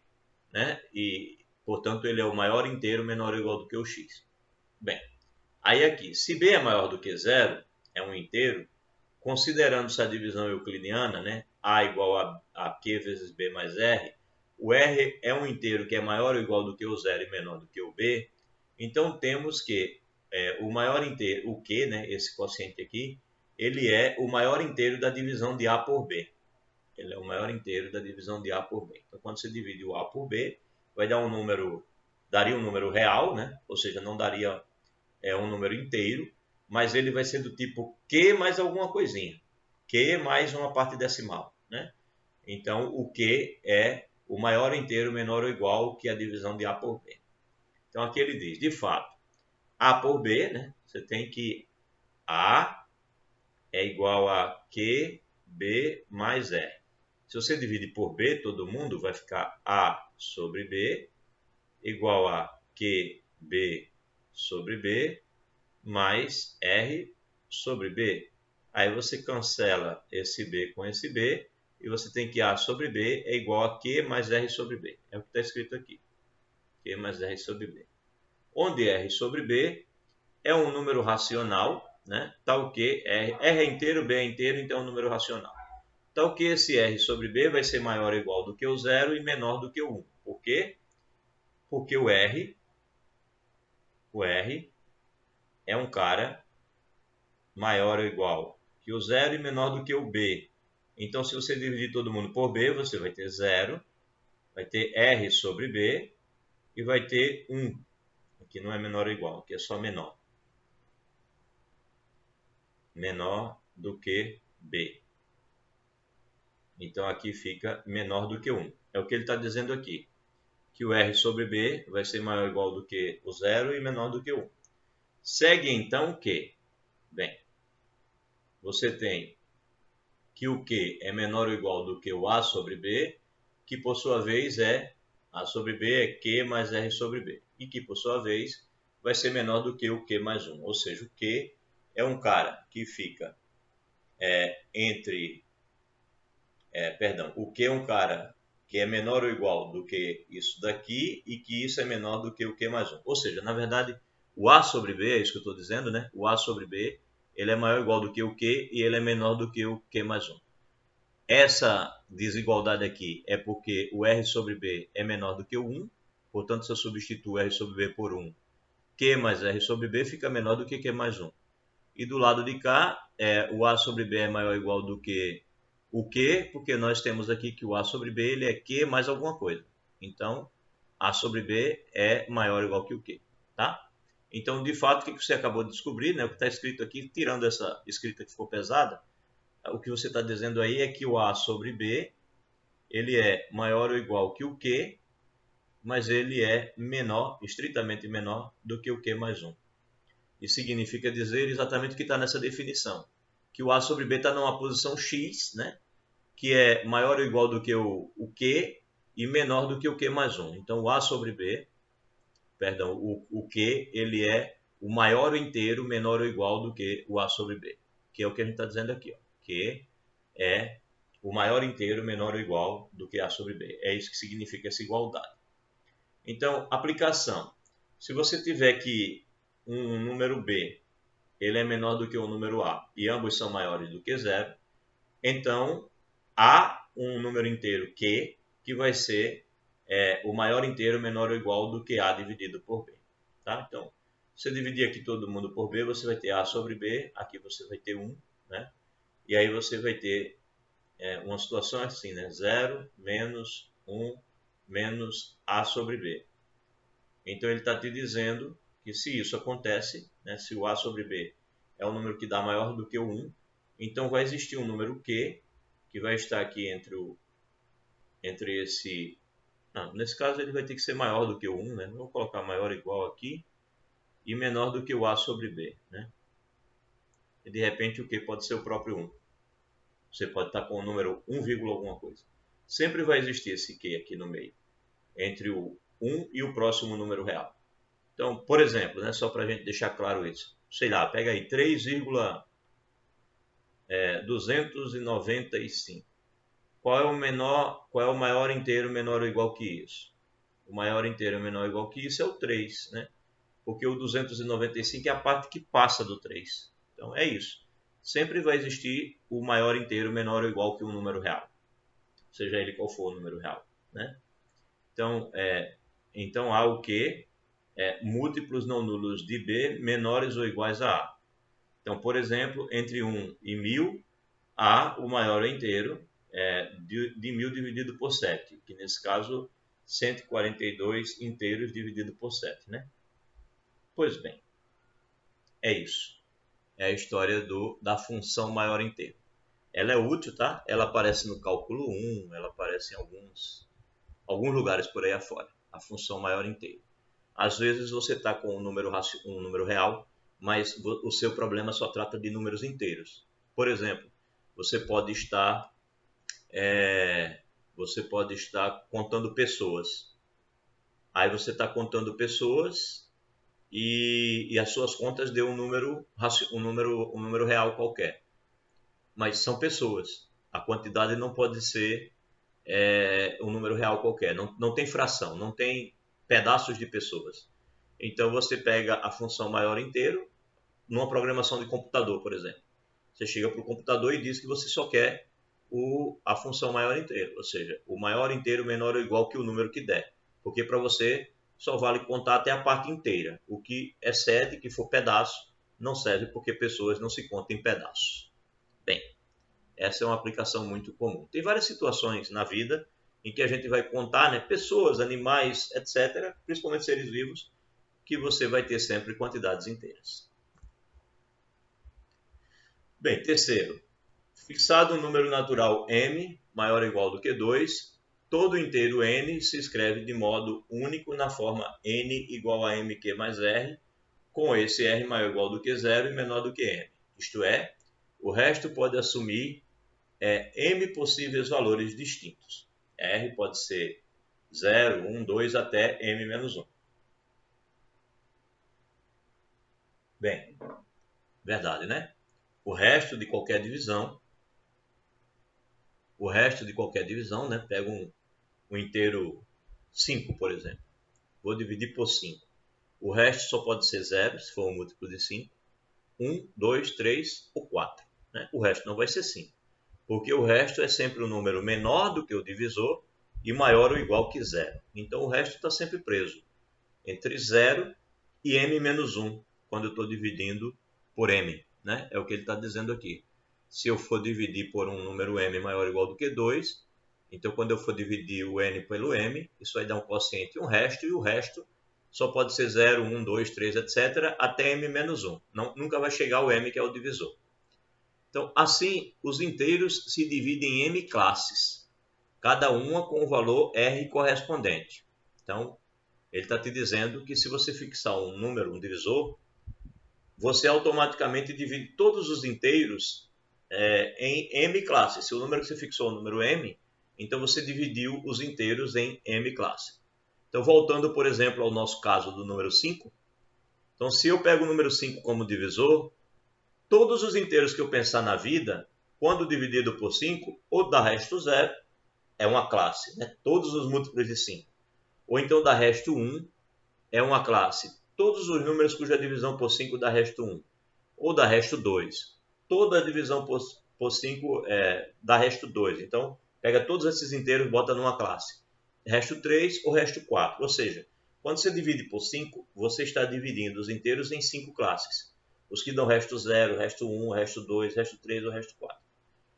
né? E, portanto, ele é o maior inteiro menor ou igual do que o x. Bem, aí aqui, se b é maior do que zero, é um inteiro, considerando essa divisão euclidiana, né? A igual a q vezes b mais r, o r é um inteiro que é maior ou igual do que o zero e menor do que o b, então temos que o maior inteiro, o q, né, esse quociente aqui, ele é o maior inteiro da divisão de a por b. Ele é o maior inteiro da divisão de a por b. Então, quando você divide o a por b, vai dar daria um número real, né? Ou seja, não daria um número inteiro, mas ele vai ser do tipo Q mais alguma coisinha. Q mais uma parte decimal, né? Então, o Q é o maior inteiro menor ou igual que a divisão de a por b. Então, aqui ele diz, de fato, a por b, né? Você tem que a é igual a QB mais R. Se você divide por B, todo mundo vai ficar A sobre B igual a QB sobre B mais R sobre B. Aí você cancela esse B com esse B e você tem que A sobre B é igual a Q mais R sobre B. É o que está escrito aqui. Q mais R sobre B. Onde R sobre B é um número racional, né? Tal que R é inteiro, B é inteiro, então é um número racional. Tal que esse R sobre B vai ser maior ou igual do que o zero e menor do que o 1. Por quê? Porque o R é um cara maior ou igual que o zero e menor do que o B. Então, se você dividir todo mundo por B, você vai ter zero, vai ter R sobre B e vai ter 1. Aqui não é menor ou igual, aqui é só menor. Menor do que B. Então aqui fica menor do que 1. É o que ele está dizendo aqui. Que o R sobre B vai ser maior ou igual do que o 0 e menor do que 1. Segue então que, bem, você tem que o Q é menor ou igual do que o A sobre B, que por sua vez é A sobre B é Q mais R sobre B, e que por sua vez vai ser menor do que o Q mais 1. Ou seja, o Q é um cara que fica o Q é um cara que é menor ou igual do que isso daqui e que isso é menor do que o Q mais 1. Ou seja, na verdade, o A sobre B, é isso que eu estou dizendo, né? O A sobre B, ele é maior ou igual do que o Q e ele é menor do que o Q mais 1. Essa desigualdade aqui é porque o R sobre B é menor do que o 1, portanto, se eu substituo R sobre B por 1, Q mais R sobre B fica menor do que Q mais 1. E do lado de cá, o A sobre B é maior ou igual do que o Q, porque nós temos aqui que o A sobre B ele é Q mais alguma coisa. Então, A sobre B é maior ou igual que o Q. Tá? Então, de fato, o que você acabou de descobrir, né? O que está escrito aqui, tirando essa escrita que ficou pesada, o que você está dizendo aí é que o A sobre B ele é maior ou igual que o Q, mas ele é menor, estritamente menor, do que o Q mais 1. Isso significa dizer exatamente o que está nessa definição, que o A sobre B está numa posição X, né? Que é maior ou igual do que o Q e menor do que o Q mais 1. Então, o A sobre B, perdão, o Q, ele é o maior inteiro menor ou igual do que o A sobre B, que é o que a gente está dizendo aqui, ó, que é o maior inteiro menor ou igual do que A sobre B. É isso que significa essa igualdade. Então, aplicação. Se você tiver que um número B ele é menor do que o número A e ambos são maiores do que 0, então há um número inteiro Q que vai ser o maior inteiro menor ou igual do que A dividido por B. Tá? Então, se você dividir aqui todo mundo por B, você vai ter A sobre B, aqui você vai ter 1, né? E aí você vai ter uma situação assim, né? 0 menos 1 menos A sobre B. Então ele está te dizendo que se isso acontece, né, se o A sobre B é um número que dá maior do que o 1, então vai existir um número Q que vai estar aqui entre esse... Não, nesse caso ele vai ter que ser maior do que o 1, né? Vou colocar maior ou igual aqui e menor do que o A sobre B, né? E de repente o Q pode ser o próprio 1. Você pode estar com o número 1, alguma coisa. Sempre vai existir esse Q aqui no meio, entre o 1 e o próximo número real. Então, por exemplo, né, só para a gente deixar claro isso, sei lá, pega aí 3,295. Qual é o maior inteiro menor ou igual que isso? O maior inteiro menor ou igual que isso é o 3, né? Porque o 295 é a parte que passa do 3. Então, é isso. Sempre vai existir o maior inteiro menor ou igual que um número real, seja ele qual for o número real, né? Então há o que? Múltiplos não nulos de B menores ou iguais a A. Então, por exemplo, entre 1 e 1000, há o maior inteiro de 1000 dividido por 7, que nesse caso 142 inteiros dividido por 7, né? Pois bem, é isso. É a história da função maior inteiro. Ela é útil, tá? Ela aparece no cálculo 1, ela aparece em alguns lugares por aí afora. A função maior inteiro. Às vezes você está com um número real, mas o seu problema só trata de números inteiros. Por exemplo, você pode estar contando pessoas. Aí você está contando pessoas e as suas contas deu um número real qualquer. Mas são pessoas. A quantidade não pode ser um número real qualquer. Não tem fração, não tem pedaços de pessoas. Então você pega a função maior inteiro numa programação de computador, por exemplo. Você chega para o computador e diz que você só quer a função maior inteiro, ou seja, o maior inteiro menor ou igual que o número que der. Porque para você só vale contar até a parte inteira. O que excede, que for pedaço, não serve porque pessoas não se contam em pedaços. Bem, essa é uma aplicação muito comum. Tem várias situações na vida em que a gente vai contar, né, pessoas, animais, etc., principalmente seres vivos, que você vai ter sempre quantidades inteiras. Bem, terceiro, fixado um número natural m maior ou igual do que 2, todo inteiro n se escreve de modo único na forma n igual a mq mais r, com esse r maior ou igual do que 0 e menor do que m. Isto é, o resto pode assumir m possíveis valores distintos. R pode ser 0, 1, 2 até m menos 1. Bem, verdade, né? O resto de qualquer divisão, né? Pega um inteiro 5, por exemplo. Vou dividir por 5. O resto só pode ser 0, se for um múltiplo de 5. 1, 2, 3 ou 4. Né? O resto não vai ser 5. Porque o resto é sempre um número menor do que o divisor e maior ou igual que 0. Então o resto está sempre preso entre 0 e m menos 1, quando eu estou dividindo por m. Né? É o que ele está dizendo aqui. Se eu for dividir por um número m maior ou igual do que 2, então quando eu for dividir o n pelo m, isso vai dar um quociente e um resto, e o resto só pode ser 0, 1, 2, 3, etc., até m menos 1. Nunca vai chegar ao m, que é o divisor. Então, assim, os inteiros se dividem em m classes, cada uma com o valor r correspondente. Então, ele está te dizendo que se você fixar um número, um divisor, você automaticamente divide todos os inteiros em m classes. Se o número que você fixou é o número m, então você dividiu os inteiros em m classes. Então, voltando, por exemplo, ao nosso caso do número 5. Então, se eu pego o número 5 como divisor, todos os inteiros que eu pensar na vida, quando dividido por 5, ou dá resto 0, é uma classe, né? Todos os múltiplos de 5. Ou então dá resto 1, é uma classe. Todos os números cuja divisão por 5 dá resto 1. Ou dá resto 2. Toda a divisão por 5 dá resto 2. Então, pega todos esses inteiros e bota numa classe. Resto 3 ou resto 4. Ou seja, quando você divide por 5, você está dividindo os inteiros em 5 classes. Os que dão resto 0, resto 1, resto 2, resto 3 ou resto 4.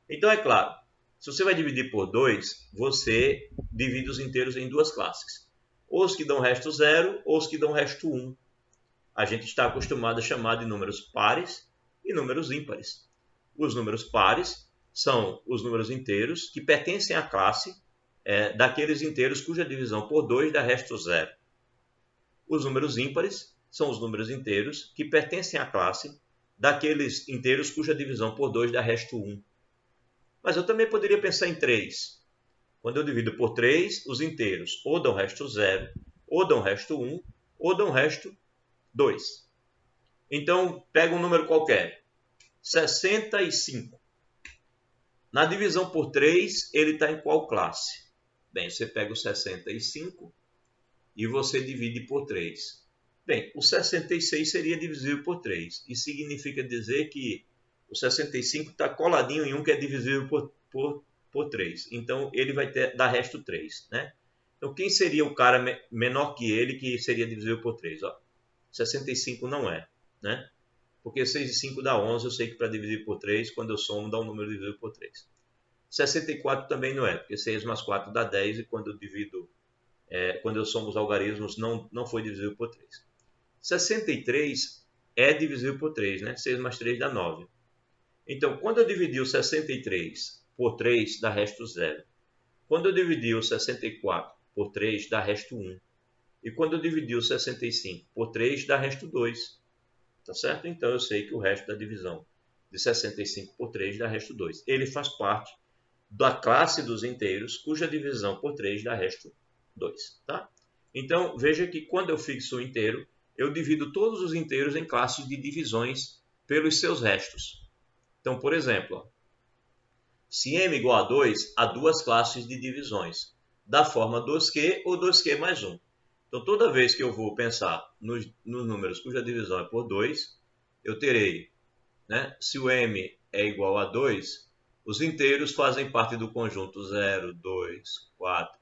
Então, é claro, se você vai dividir por 2, você divide os inteiros em duas classes. Ou os que dão resto 0 ou os que dão resto 1. A gente está acostumado a chamar de números pares e números ímpares. Os números pares são os números inteiros que pertencem à classe daqueles inteiros cuja divisão por 2 dá resto 0. Os números ímpares são os números inteiros que pertencem à classe daqueles inteiros cuja divisão por 2 dá resto 1. Mas eu também poderia pensar em 3. Quando eu divido por 3, os inteiros ou dão resto 0, ou dão resto 1, ou dão resto 2. Então, pega um número qualquer. 65. Na divisão por 3, ele está em qual classe? Bem, você pega o 65 e você divide por 3. Bem, o 66 seria divisível por 3. Isso significa dizer que o 65 está coladinho em um que é divisível por 3. Então, ele vai dar resto 3. Né? Então, quem seria o cara menor que ele que seria divisível por 3? 65 não é. Né? Porque 6 e 5 dá 11, eu sei que para dividir por 3, quando eu somo, dá um número dividido por 3. 64 também não é, porque 6 mais 4 dá 10 e quando eu somo os algarismos, não foi divisível por 3. 63 é divisível por 3, né? 6 mais 3 dá 9. Então, quando eu dividi o 63 por 3, dá resto 0. Quando eu dividi o 64 por 3, dá resto 1. E quando eu dividi o 65 por 3, dá resto 2. Tá certo? Então, eu sei que o resto da divisão de 65 por 3 dá resto 2. Ele faz parte da classe dos inteiros, cuja divisão por 3 dá resto 2. Tá? Então, veja que quando eu fixo o inteiro, eu divido todos os inteiros em classes de divisões pelos seus restos. Então, por exemplo, se m igual a 2, há duas classes de divisões, da forma 2q ou 2q mais 1. Então, toda vez que eu vou pensar nos números cuja divisão é por 2, eu terei, né, se o m é igual a 2, os inteiros fazem parte do conjunto 0, 2, 4,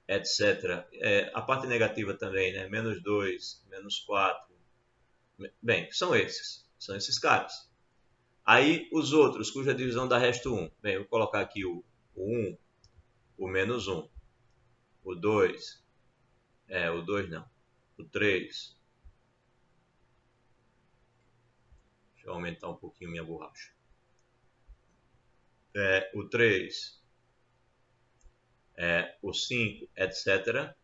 etc. A parte negativa também, né? Menos 2, menos 4. Bem, são esses caras. Aí os outros, cuja divisão dá resto 1. Bem, eu vou colocar aqui o 1, o menos 1, o 2. O 2 não. o 3. Deixa eu aumentar um pouquinho minha borracha. O 3, o 5, etc.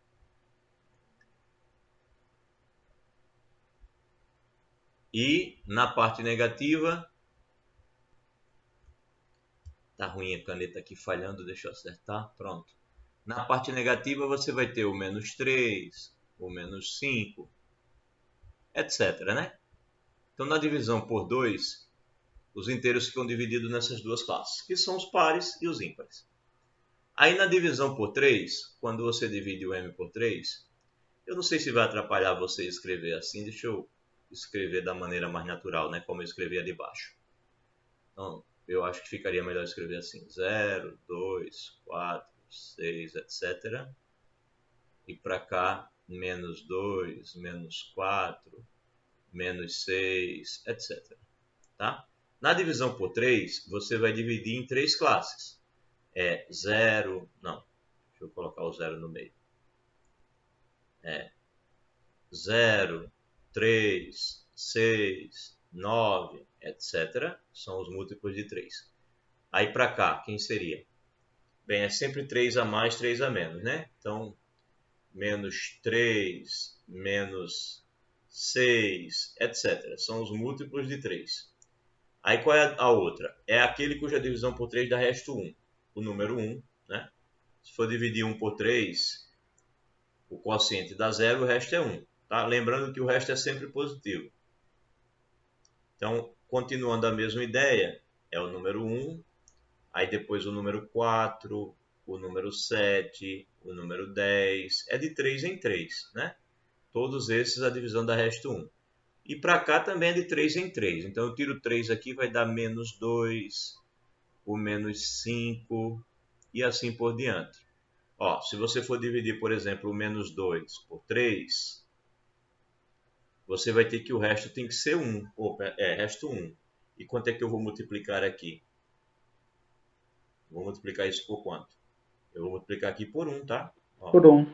E na parte negativa, tá ruim a caneta aqui falhando, deixa eu acertar, pronto. Na parte negativa você vai ter o menos 3, o menos 5, etc, né? Então na divisão por 2, os inteiros ficam divididos nessas duas classes, que são os pares e os ímpares. Aí na divisão por 3, quando você divide o m por 3, eu não sei se vai atrapalhar você escrever assim, deixa eu escrever da maneira mais natural, né? Como eu escrevi ali embaixo. Então, eu acho que ficaria melhor escrever assim, 0, 2, 4, 6, etc. E para cá, menos 2, menos 4, menos 6, etc. Tá? Na divisão por 3, você vai dividir em 3 classes. 0, não, deixa eu colocar o 0 no meio. 0, 3, 6, 9, etc. São os múltiplos de 3. Aí para cá, quem seria? Bem, é sempre 3 a mais, 3 a menos, né? Então, menos 3, menos 6, etc. São os múltiplos de 3. Aí qual é a outra? É aquele cuja divisão por 3 dá resto 1. O número 1, né? Se for dividir 1 por 3, o quociente dá 0, o resto é 1. Tá? Lembrando que o resto é sempre positivo. Então, continuando a mesma ideia, é o número 1, aí depois o número 4, o número 7, o número 10, é de 3 em 3, né? Todos esses a divisão dá resto 1. E para cá também é de 3 em 3, então eu tiro 3 aqui, vai dar menos 2, o menos 5 e assim por diante. Ó, se você for dividir, por exemplo, o menos 2 por 3, você vai ter que o resto tem que ser 1. Opa, resto 1. E quanto é que eu vou multiplicar aqui? Vou multiplicar isso por quanto? Eu vou multiplicar aqui por 1, tá? Ó, Por 1.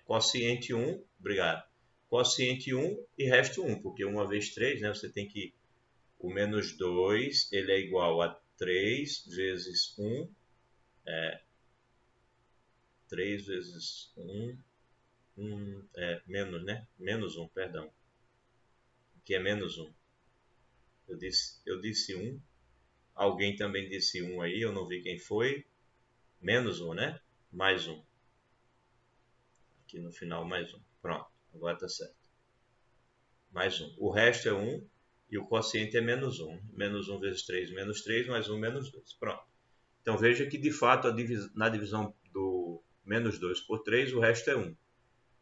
quociente 1, obrigado. Quociente 1 e resto 1, porque 1 vezes 3, né? Você tem que... O menos 2, ele é igual a 3 vezes 1. 3 vezes 1. Menos, né? Menos 1, perdão. Aqui é menos 1. Eu disse 1. Alguém também disse 1 aí, eu não vi quem foi. Menos 1, né? Mais 1. Aqui no final mais 1. Pronto, agora está certo. Mais 1. O resto é 1 e o quociente é menos 1. Menos 1 vezes 3, menos 3, mais 1, menos 2. Pronto. Então veja que de fato na divisão do menos 2 por 3, o resto é 1.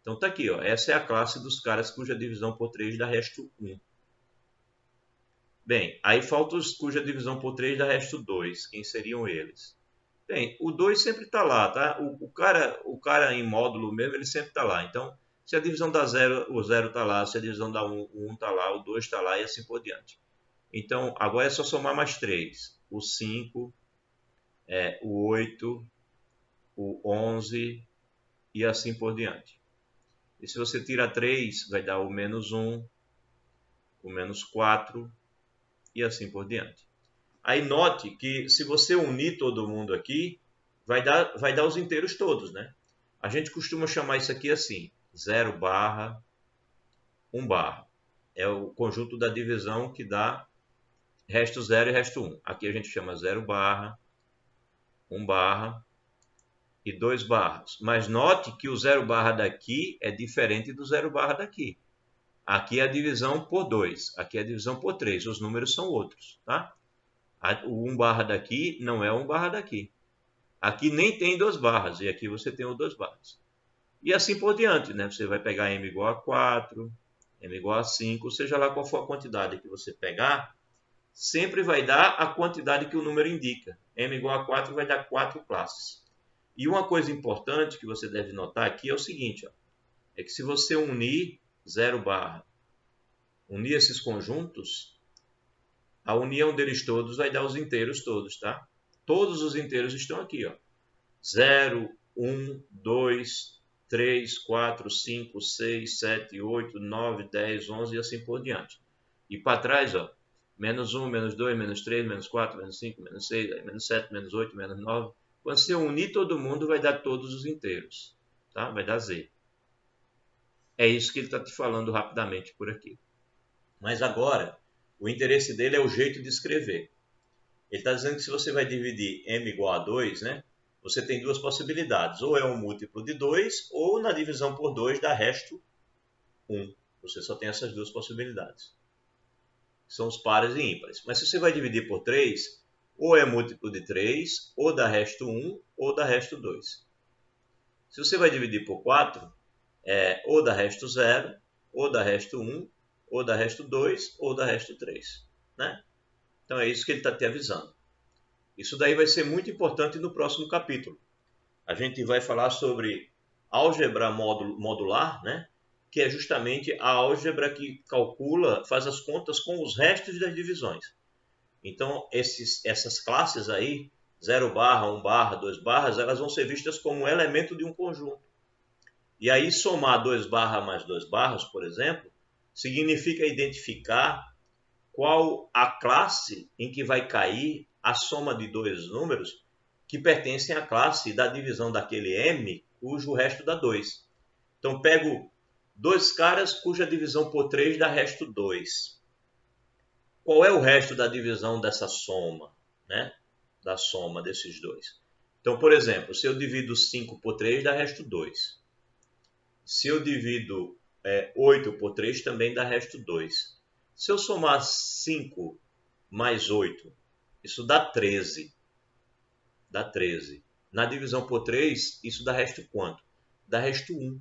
Então está aqui, ó. Essa é a classe dos caras cuja divisão por 3 dá resto 1. Bem, aí falta os cuja divisão por 3 dá resto 2. Quem seriam eles? Bem, o 2 sempre está lá, tá? O cara em módulo mesmo, ele sempre está lá. Então, se a divisão dá 0, o 0 está lá. Se a divisão dá 1, o 1 está lá. O 2 está lá e assim por diante. Então, agora é só somar mais 3. O 5, o 8, o 11 e assim por diante. E se você tira 3, vai dar o menos 1, o menos 4 e assim por diante. Aí note que se você unir todo mundo aqui, vai dar os inteiros todos, né? A gente costuma chamar isso aqui assim, 0 barra, 1 barra. É o conjunto da divisão que dá resto 0 e resto 1. Aqui a gente chama 0 barra, 1 barra e 2 barras. Mas note que o 0 barra daqui é diferente do 0 barra daqui. Aqui é a divisão por 2, aqui é a divisão por 3. Os números são outros, tá? O 1 barra daqui não é 1 barra daqui. Aqui nem tem 2 barras, e aqui você tem o 2 barras. E assim por diante, né? Você vai pegar m igual a 4, m igual a 5, seja lá qual for a quantidade que você pegar, sempre vai dar a quantidade que o número indica. m igual a 4 vai dar 4 classes. E uma coisa importante que você deve notar aqui é o seguinte, ó, é que se você unir 0 barra, unir esses conjuntos, a união deles todos vai dar os inteiros todos, tá? Todos os inteiros estão aqui, ó. 0, 1, 2, 3, 4, 5, 6, 7, 8, 9, 10, 11 e assim por diante. E para trás, ó, menos 1, menos 2, menos 3, menos 4, menos 5, menos 6, aí menos 7, menos 8, menos 9. Quando você unir todo mundo, vai dar todos os inteiros. Tá? Vai dar Z. É isso que ele está te falando rapidamente por aqui. Mas agora, o interesse dele é o jeito de escrever. Ele está dizendo que se você vai dividir m igual a 2, né, você tem duas possibilidades. Ou é um múltiplo de 2, ou na divisão por 2 dá resto 1. Você só tem essas duas possibilidades. São os pares e ímpares. Mas se você vai dividir por 3, ou é múltiplo de 3, ou dá resto 1, ou dá resto 2. Se você vai dividir por 4, ou dá resto 0, ou dá resto 1, ou dá resto 2, ou dá resto 3. Né? Então é isso que ele está te avisando. Isso daí vai ser muito importante no próximo capítulo. A gente vai falar sobre álgebra modular, né? Que é justamente a álgebra que calcula, faz as contas com os restos das divisões. Então, essas classes aí, 0 barra, 1 barra, 2 barras, elas vão ser vistas como um elemento de um conjunto. E aí, somar 2 barra mais 2 barras, por exemplo, significa identificar qual a classe em que vai cair a soma de dois números que pertencem à classe da divisão daquele m, cujo resto dá 2. Então, pego dois caras cuja divisão por 3 dá resto 2. Qual é o resto da divisão dessa soma, né? Da soma desses dois? Então, por exemplo, se eu divido 5 por 3, dá resto 2. Se eu divido 8 por 3, também dá resto 2. Se eu somar 5 mais 8, isso dá 13. Dá 13. Na divisão por 3, isso dá resto quanto? Dá resto 1.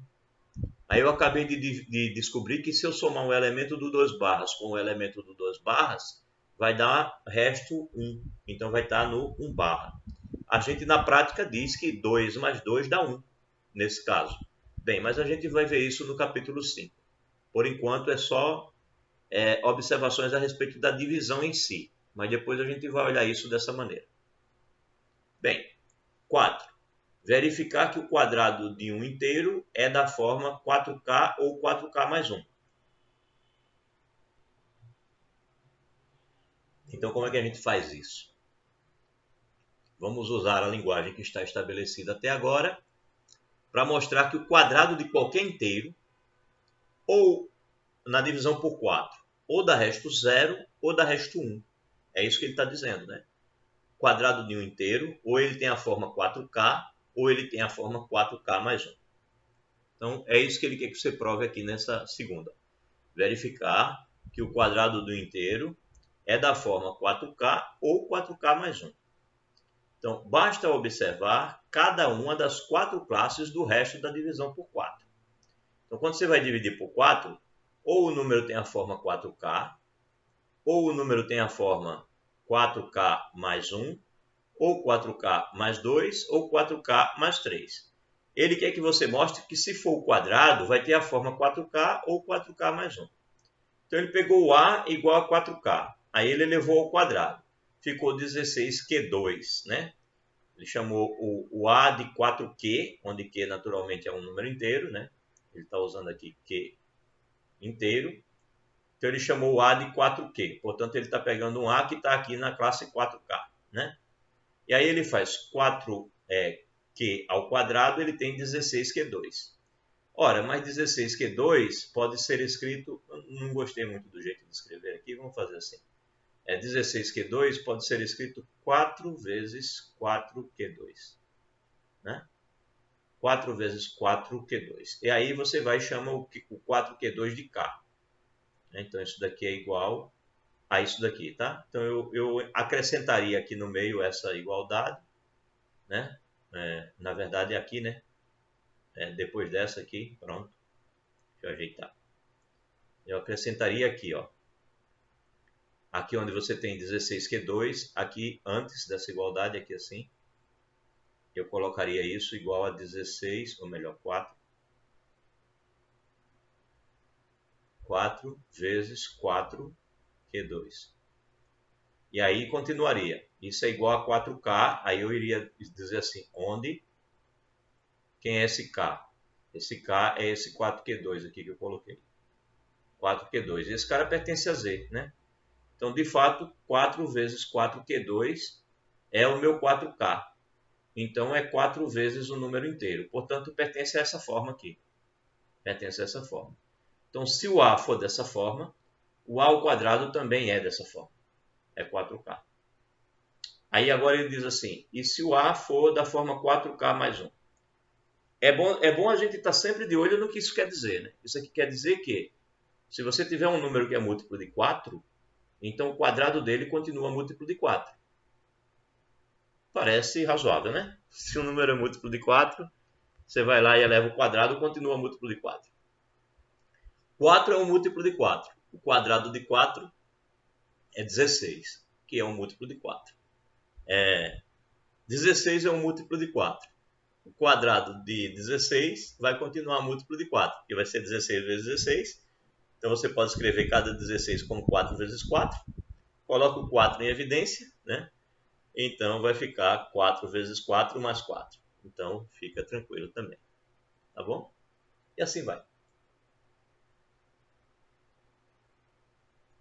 Aí eu acabei de descobrir que se eu somar um elemento do 2 barras com o elemento do 2 barras, vai dar resto 1. Então vai estar no 1 barra. A gente na prática diz que 2 mais 2 dá 1, nesse caso. Bem, mas a gente vai ver isso no capítulo 5. Por enquanto é só observações a respeito da divisão em si. Mas depois a gente vai olhar isso dessa maneira. Bem, 4. Verificar que o quadrado de um inteiro é da forma 4K ou 4K mais 1. Então, como é que a gente faz isso? Vamos usar a linguagem que está estabelecida até agora para mostrar que o quadrado de qualquer inteiro, ou na divisão por 4, ou dá resto 0 ou dá resto 1. É isso que ele está dizendo, né? Quadrado de um inteiro, ou ele tem a forma 4K, ou ele tem a forma 4K mais 1. Então, é isso que ele quer que você prove aqui nessa segunda. Verificar que o quadrado do inteiro é da forma 4K ou 4K mais 1. Então, basta observar cada uma das 4 classes do resto da divisão por 4. Então, quando você vai dividir por 4, ou o número tem a forma 4K, ou o número tem a forma 4K mais 1, ou 4K mais 2, ou 4K mais 3. Ele quer que você mostre que se for o quadrado, vai ter a forma 4K ou 4K mais 1. Então ele pegou o A igual a 4K, aí ele elevou ao quadrado, ficou 16Q2, né? Ele chamou o A de 4Q, onde Q naturalmente é um número inteiro, né? Ele está usando aqui Q inteiro. Então ele chamou o A de 4Q, portanto ele está pegando um A que está aqui na classe 4K, né? E aí ele faz 4Q ao quadrado, ele tem 16Q2. Ora, mas 16Q2 pode ser escrito, não gostei muito do jeito de escrever aqui, vamos fazer assim. 16Q2 pode ser escrito 4 vezes 4Q2. Né? 4 vezes 4Q2. E aí você vai e chama o 4Q2 de K. Então isso daqui é igual a isso daqui, tá? Então eu acrescentaria aqui no meio essa igualdade, né? Na verdade é aqui, né? Depois dessa aqui, pronto. Deixa eu ajeitar. Eu acrescentaria aqui, ó. Aqui onde você tem 16Q2, aqui antes dessa igualdade, aqui assim, eu colocaria isso igual a 16, ou melhor, 4 vezes 4Q2. E aí continuaria. Isso é igual a 4K, aí eu iria dizer assim, onde, quem é esse K? Esse K é esse 4Q2 aqui que eu coloquei. 4Q2. Esse cara pertence a Z, né? Então, de fato, 4 vezes 4Q2 é o meu 4K. Então, é 4 vezes o número inteiro. Portanto, pertence a essa forma aqui. Pertence a essa forma. Então, se o A for dessa forma, o A ao quadrado também é dessa forma. É 4K. Aí agora ele diz assim, e se o A for da forma 4K mais 1? É bom a gente estar sempre de olho no que isso quer dizer, né? Isso aqui quer dizer que, se você tiver um número que é múltiplo de 4, então o quadrado dele continua múltiplo de 4. Parece razoável, né? Se um número é múltiplo de 4, você vai lá e eleva o quadrado, continua múltiplo de 4. 4 é um múltiplo de 4. O quadrado de 4 é 16, que é um múltiplo de 4. 16 é um múltiplo de 4. O quadrado de 16 vai continuar múltiplo de 4, que vai ser 16 vezes 16. Então você pode escrever cada 16 como 4 vezes 4. Coloca o 4 em evidência, né? Então vai ficar 4 vezes 4 mais 4. Então fica tranquilo também. Tá bom? E assim vai.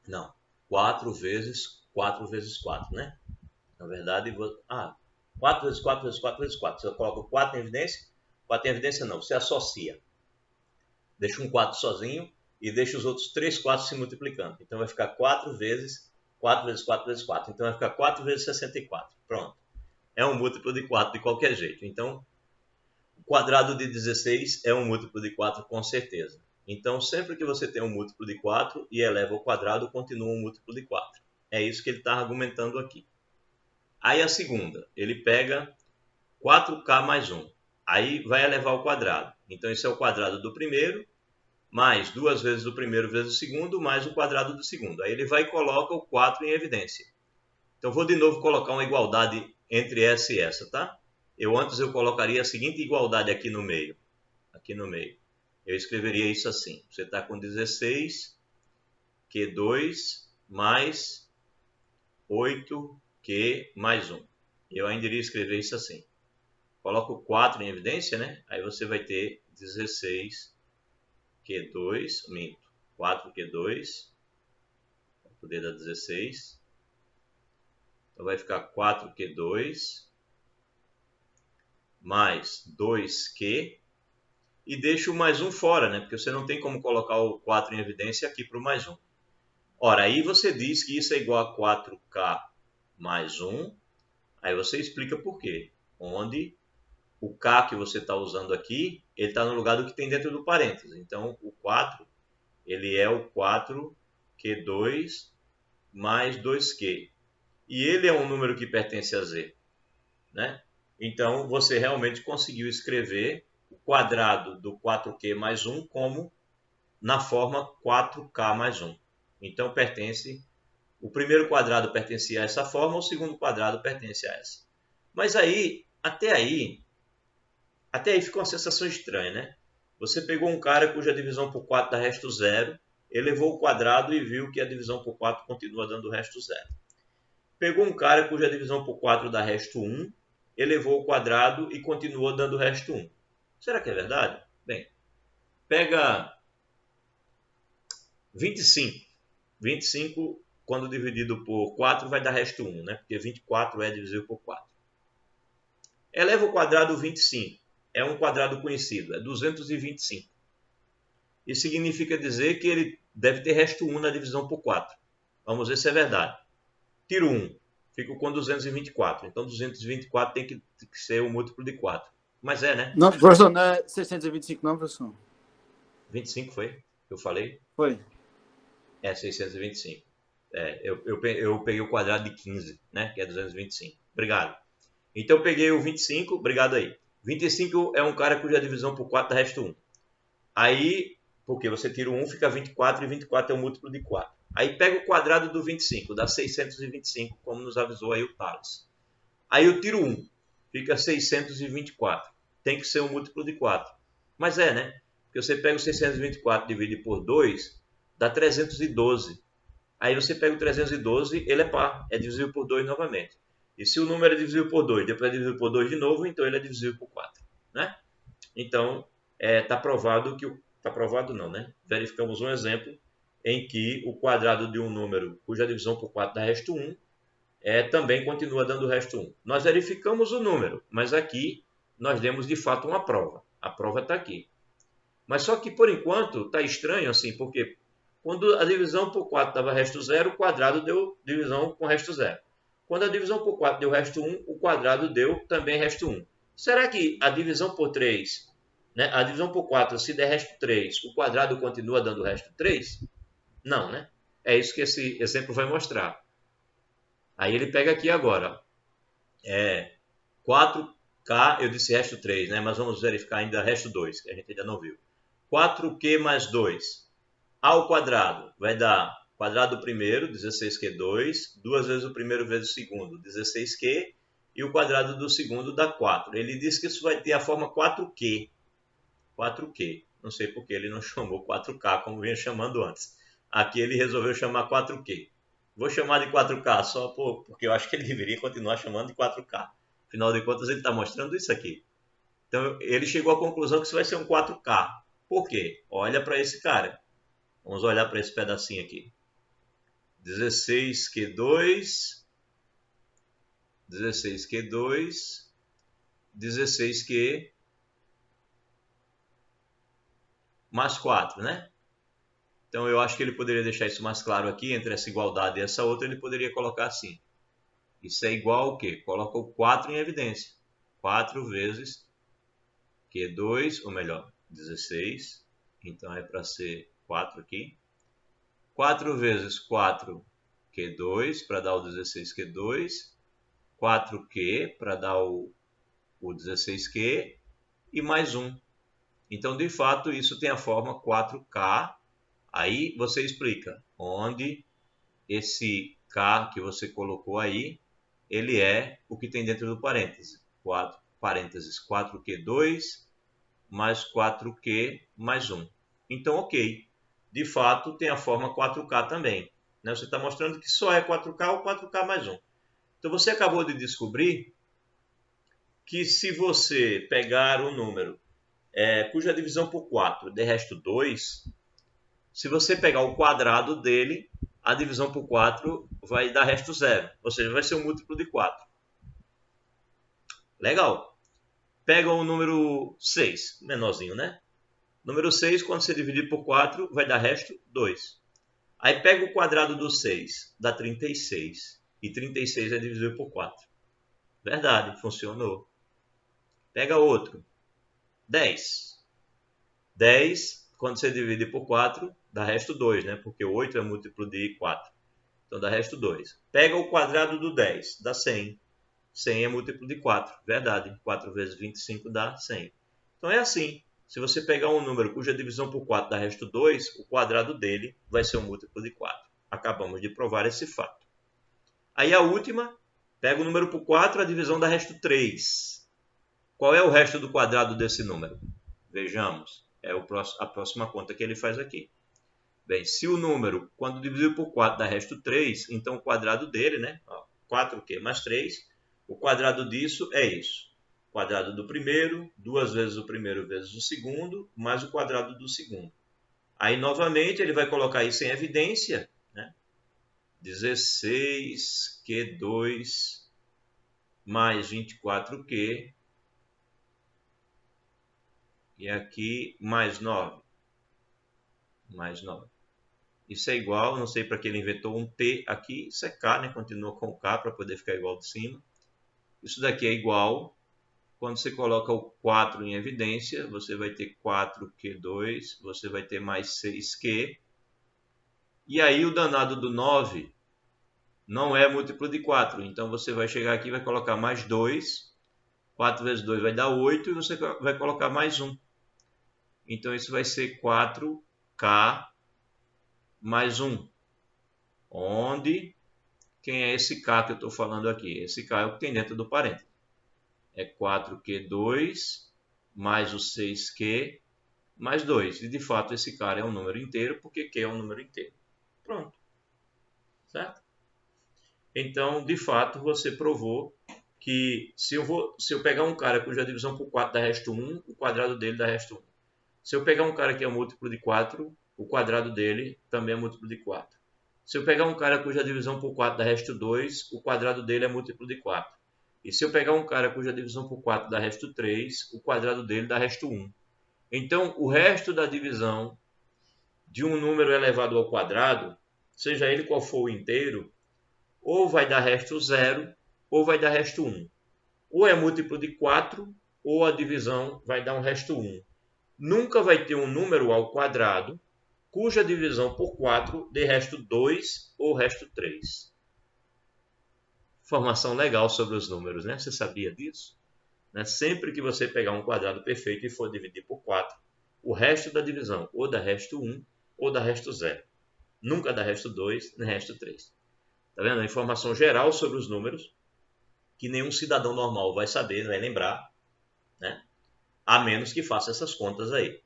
Não. 4 vezes 4 vezes 4, né? Na verdade, 4 vezes 4 vezes 4 vezes 4. Você coloca o 4 em evidência? 4 em evidência não, você associa. Deixa um 4 sozinho e deixa os outros 3 4 se multiplicando. Então vai ficar 4 vezes 4 vezes 4 vezes 4. Então vai ficar 4 vezes 64. Pronto. É um múltiplo de 4 de qualquer jeito. Então, o quadrado de 16 é um múltiplo de 4 com certeza. Então, sempre que você tem um múltiplo de 4 e eleva ao quadrado, continua um múltiplo de 4. É isso que ele está argumentando aqui. Aí a segunda, ele pega 4K mais 1. Aí vai elevar ao quadrado. Então, isso é o quadrado do primeiro, mais 2 vezes o primeiro vezes o segundo, mais o quadrado do segundo. Aí ele vai e coloca o 4 em evidência. Então, vou de novo colocar uma igualdade entre essa e essa, tá? Antes eu colocaria a seguinte igualdade aqui no meio. Aqui no meio. Eu escreveria isso assim. Você está com 16 Q2 mais 8Q mais 1. Eu ainda iria escrever isso assim. Coloca o 4 em evidência, né? Aí você vai ter 16 Q2, 4Q2, para poder dar 16. Então vai ficar 4Q2 mais 2Q e deixa o mais 1 fora, né? Porque você não tem como colocar o 4 em evidência aqui para o mais 1. Ora, aí você diz que isso é igual a 4K mais 1, aí você explica por quê. Onde o K que você está usando aqui, ele está no lugar do que tem dentro do parênteses. Então, o 4, ele é o 4Q2 mais 2Q. E ele é um número que pertence a Z, né? Então, você realmente conseguiu escrever o quadrado do 4Q mais 1 como na forma 4K mais 1. Então, o primeiro quadrado pertencia a essa forma, o segundo quadrado pertence a essa. Mas até aí ficou uma sensação estranha, né? Você pegou um cara cuja divisão por 4 dá resto 0, elevou o quadrado e viu que a divisão por 4 continua dando resto 0. Pegou um cara cuja divisão por 4 dá resto 1, elevou o quadrado e continuou dando resto 1. Será que é verdade? Bem, pega 25. 25, quando dividido por 4, vai dar resto 1, né? Porque 24 é divisível por 4. Eleva o quadrado 25. É um quadrado conhecido, é 225. Isso significa dizer que ele deve ter resto 1 na divisão por 4. Vamos ver se é verdade. Tiro 1, fico com 224. Então 224 tem que ser o múltiplo de 4. Mas né? Não, professor, não é 625 não, professor? 25 foi? Eu falei? Foi. É 625. Eu peguei o quadrado de 15, né? Que é 225. Obrigado. Então eu peguei o 25, obrigado aí. 25 é um cara cuja divisão por 4 dá resto 1. Aí, porque você tira o 1, fica 24, e 24 é um múltiplo de 4. Aí pega o quadrado do 25, dá 625, como nos avisou aí o Thales. Aí eu tiro 1, fica 624. Tem que ser um múltiplo de 4. Mas né? Porque você pega o 624 e divide por 2, dá 312. Aí você pega o 312, ele é par, é divisível por 2 novamente. E se o número é divisível por 2, depois é divisível por 2 de novo, então ele é divisível por 4. Né? Então, está provado que está provado não, né? Verificamos um exemplo em que o quadrado de um número cuja divisão por 4 dá resto 1 também continua dando resto 1. Nós verificamos o número, mas aqui nós demos de fato uma prova. A prova está aqui. Mas só que por enquanto está estranho assim, porque quando a divisão por 4 dava resto 0, o quadrado deu divisão com resto 0. Quando a divisão por 4 deu resto 1, o quadrado deu também resto 1. Será que a divisão por 3, né, a divisão por 4, se der resto 3, o quadrado continua dando resto 3? Não, né? É isso que esse exemplo vai mostrar. Aí ele pega aqui agora. 4K, eu disse resto 3, né? Mas vamos verificar ainda resto 2, que a gente ainda não viu. 4Q mais 2 ao quadrado vai dar quadrado do primeiro, 16Q2, duas vezes o primeiro vezes o segundo, 16Q, e o quadrado do segundo dá 4. Ele diz que isso vai ter a forma 4Q. 4Q. Não sei porque ele não chamou 4K como vinha chamando antes. Aqui ele resolveu chamar 4Q. Vou chamar de 4K só porque eu acho que ele deveria continuar chamando de 4K. Afinal de contas, ele está mostrando isso aqui. Então, ele chegou à conclusão que isso vai ser um 4K. Por quê? Olha para esse cara. Vamos olhar para esse pedacinho aqui. 16Q2, 16Q2, 16Q mais 4, né? Então, eu acho que ele poderia deixar isso mais claro aqui, entre essa igualdade e essa outra, ele poderia colocar assim. Isso é igual ao quê? Coloca o 4 em evidência. 4 vezes Q2, ou melhor, 16. Então, é para ser 4 aqui. 4 vezes 4Q2, para dar o 16Q2. 4Q, para dar o 16Q. E mais 1. Então, de fato, isso tem a forma 4K. Aí você explica onde esse K que você colocou aí, ele é o que tem dentro do parêntese. 4Q2 mais 4Q mais 1. Então, ok. De fato, tem a forma 4K também. Né? Você está mostrando que só é 4K ou 4K mais 1. Então, você acabou de descobrir que se você pegar um número cuja divisão por 4 der resto 2, se você pegar o quadrado dele, a divisão por 4 vai dar resto 0. Ou seja, vai ser um múltiplo de 4. Legal. Pega o número 6, menorzinho, né? Número 6, quando você dividir por 4, vai dar resto 2. Aí pega o quadrado do 6, dá 36. E 36 é divisível por 4. Verdade, funcionou. Pega outro. 10. 10, quando você divide por 4, dá resto 2, né? Porque 8 é múltiplo de 4. Então dá resto 2. Pega o quadrado do 10, dá 100. 100 é múltiplo de 4. Verdade, 4 vezes 25 dá 100. Então é assim. Se você pegar um número cuja divisão por 4 dá resto 2, o quadrado dele vai ser um múltiplo de 4. Acabamos de provar esse fato. Aí a última, pega o número por 4, a divisão dá resto 3. Qual é o resto do quadrado desse número? Vejamos. É a próxima conta que ele faz aqui. Bem, se o número, quando dividido por 4, dá resto 3, então o quadrado dele, né? 4Q mais 3, o quadrado disso é isso. Quadrado do primeiro, duas vezes o primeiro vezes o segundo, mais o quadrado do segundo. Aí, novamente, ele vai colocar isso em evidência, né? 16Q2 mais 24Q. E aqui, mais 9. Mais 9. Isso é igual, não sei para que ele inventou um T aqui. Isso é K, né? Continua com K para poder ficar igual de cima. Isso daqui é igual. Quando você coloca o 4 em evidência, você vai ter 4Q2, você vai ter mais 6Q. E aí o danado do 9 não é múltiplo de 4. Então você vai chegar aqui e vai colocar mais 2. 4 vezes 2 vai dar 8 e você vai colocar mais 1. Então isso vai ser 4K mais 1. Onde, quem é esse K que eu estou falando aqui? Esse K é o que tem dentro do parênteses. É 4Q2 mais o 6Q mais 2. E de fato esse cara é um número inteiro, porque Q é um número inteiro. Pronto. Certo? Então, de fato, você provou que se eu pegar um cara cuja divisão por 4 dá resto 1, o quadrado dele dá resto 1. Se eu pegar um cara que é múltiplo de 4, o quadrado dele também é múltiplo de 4. Se eu pegar um cara cuja divisão por 4 dá resto 2, o quadrado dele é múltiplo de 4. E se eu pegar um cara cuja divisão por 4 dá resto 3, o quadrado dele dá resto 1. Então, o resto da divisão de um número elevado ao quadrado, seja ele qual for o inteiro, ou vai dar resto 0, ou vai dar resto 1. Ou é múltiplo de 4, ou a divisão vai dar um resto 1. Nunca vai ter um número ao quadrado cuja divisão por 4 dê resto 2 ou resto 3. Informação legal sobre os números, né? Você sabia disso? Sempre que você pegar um quadrado perfeito e for dividir por 4, o resto da divisão ou dá resto 1 ou dá resto 0. Nunca dá resto 2 nem resto 3. Tá vendo? A informação geral sobre os números que nenhum cidadão normal vai saber, vai lembrar, né? A menos que faça essas contas aí.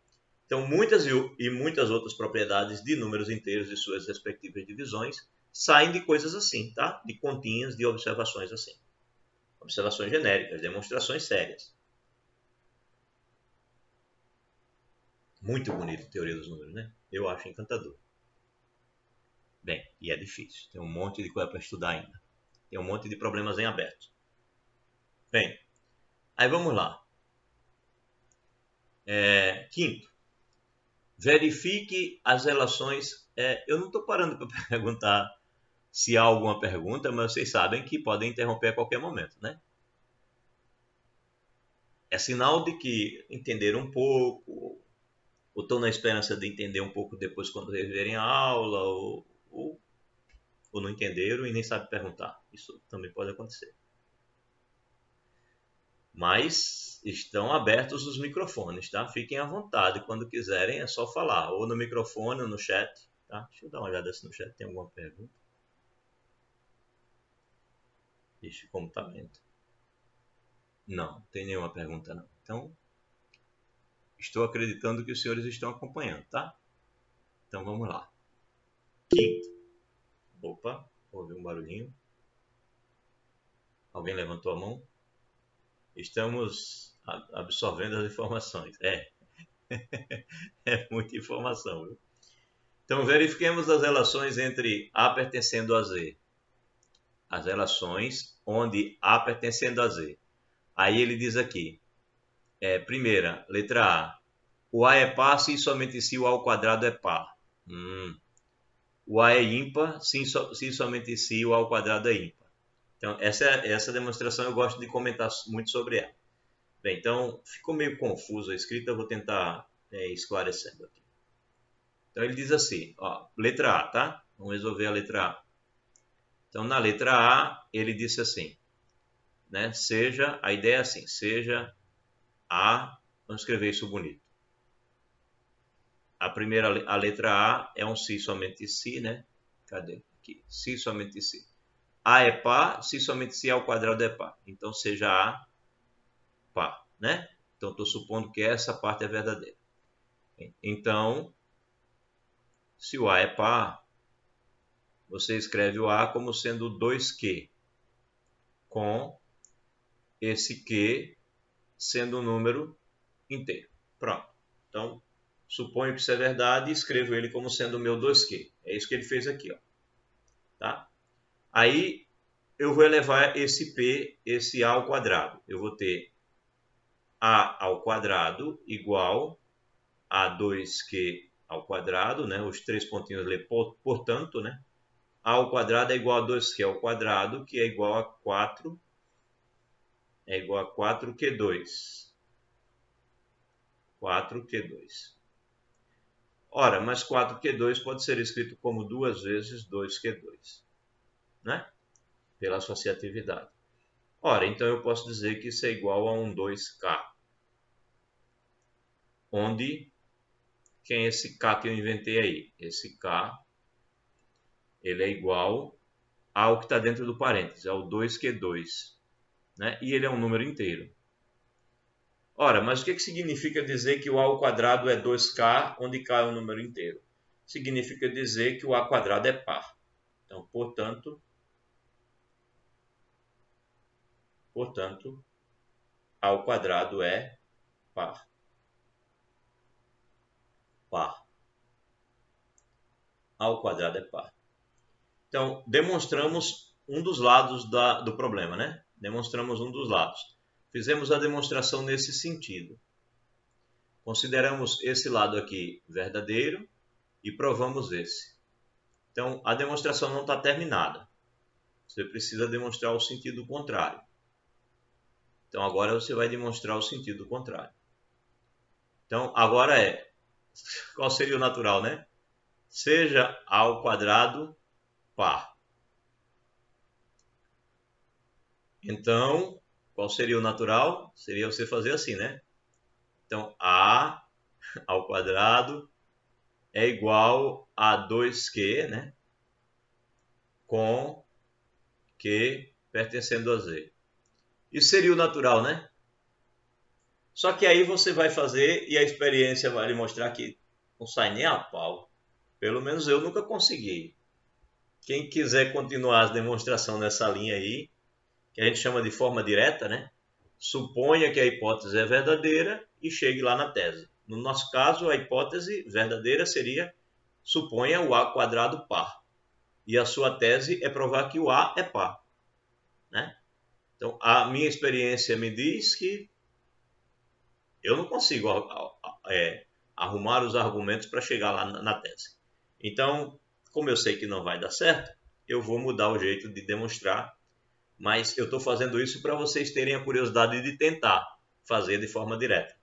Então, muitas outras propriedades de números inteiros e suas respectivas divisões saem de coisas assim, tá? De continhas, de observações assim. Observações genéricas, demonstrações sérias. Muito bonito a teoria dos números, né? Eu acho encantador. Bem, e é difícil. Tem um monte de coisa para estudar ainda. Tem um monte de problemas em aberto. Bem, aí vamos lá. Quinto, verifique as relações. Eu não estou parando para perguntar se há alguma pergunta, mas vocês sabem que podem interromper a qualquer momento, né? É sinal de que entenderam um pouco, ou estão na esperança de entender um pouco depois quando reverem a aula, ou não entenderam e nem sabem perguntar. Isso também pode acontecer. Mas estão abertos os microfones, tá? Fiquem à vontade, quando quiserem é só falar, ou no microfone ou no chat, tá? Deixa eu dar uma olhada se no chat tem alguma pergunta. Ixi, como tá lento. Não tem nenhuma pergunta não. Então, estou acreditando que os senhores estão acompanhando, tá? Então vamos lá. Quinto. Opa, ouvi um barulhinho. Alguém levantou a mão? Estamos absorvendo as informações. É muita informação, viu? Então verifiquemos as relações entre A pertencendo a Z. As relações onde A pertencendo a Z. Aí ele diz aqui, primeira, letra A. O A é par se somente se o A ao quadrado é par. O A é ímpar se somente se o A ao quadrado é ímpar. Então, essa demonstração eu gosto de comentar muito sobre ela. Bem, então, ficou meio confuso a escrita, eu vou tentar esclarecendo aqui. Então, ele diz assim, ó, letra A, tá? Vamos resolver a letra A. Então, na letra A, ele disse assim, né? A ideia é assim, seja A, vamos escrever isso bonito. A letra A é um se somente se, né? Cadê? Aqui, se somente se. A é par, se somente se A ao quadrado é par. Então, seja A par, né? Então, estou supondo que essa parte é verdadeira. Então, se o A é par, você escreve o A como sendo 2Q, com esse Q sendo um número inteiro. Pronto. Então, suponho que isso é verdade e escrevo ele como sendo o meu 2Q. É isso que ele fez aqui, ó. Tá? Aí, eu vou elevar esse P, esse A ao quadrado. Eu vou ter A ao quadrado igual a 2Q ao quadrado, né? Os três pontinhos ali, portanto, né? A ao quadrado é igual a 2Q ao quadrado, que é igual a 4, é igual a 4Q2. 4Q2. Ora, mas 4Q2 pode ser escrito como 2 vezes 2Q2, né? Pela associatividade. Ora, então eu posso dizer que isso é igual a um 2K, onde, quem é esse K que eu inventei aí? Esse K, ele é igual ao que está dentro do parênteses, ao 2Q2, né? E ele é um número inteiro. Ora, mas o que significa dizer que o A ao quadrado é 2K, onde K é um número inteiro? Significa dizer que o A quadrado é par. Então, portanto, A ao quadrado é par. ao quadrado é par. Então, demonstramos um dos lados do problema, né? Demonstramos um dos lados. Fizemos a demonstração nesse sentido. Consideramos esse lado aqui verdadeiro e provamos esse. Então, a demonstração não está terminada. Você precisa demonstrar o sentido contrário. Então, agora você vai demonstrar o sentido contrário. Então, agora qual seria o natural, né? Seja ao quadrado par. Então, qual seria o natural? Seria você fazer assim, né? Então, a ao quadrado é igual a 2q, né? Com q pertencendo a z. Isso seria o natural, né? Só que aí você vai fazer e a experiência vai lhe mostrar que não sai nem a pau. Pelo menos eu nunca consegui. Quem quiser continuar a demonstração nessa linha aí, que a gente chama de forma direta, né? Suponha que a hipótese é verdadeira e chegue lá na tese. No nosso caso, a hipótese verdadeira seria suponha o a quadrado par. E a sua tese é provar que o a é par, né? Então, a minha experiência me diz que eu não consigo arrumar os argumentos para chegar lá na tese. Então, como eu sei que não vai dar certo, eu vou mudar o jeito de demonstrar, mas eu estou fazendo isso para vocês terem a curiosidade de tentar fazer de forma direta.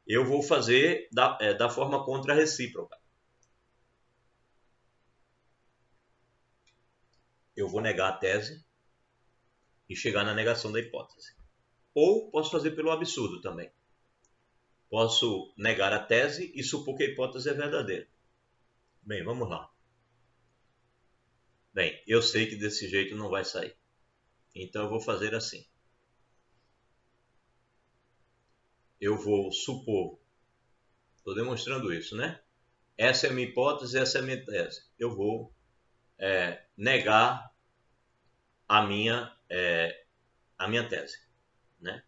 Eu vou fazer da forma contra-recíproca. Eu vou negar a tese e chegar na negação da hipótese. Ou posso fazer pelo absurdo também. Posso negar a tese e supor que a hipótese é verdadeira. Bem, vamos lá. Bem, eu sei que desse jeito não vai sair. Então eu vou fazer assim. Eu vou supor, estou demonstrando isso, né? Essa é a minha hipótese, essa é a minha tese. Eu vou negar a minha tese, né?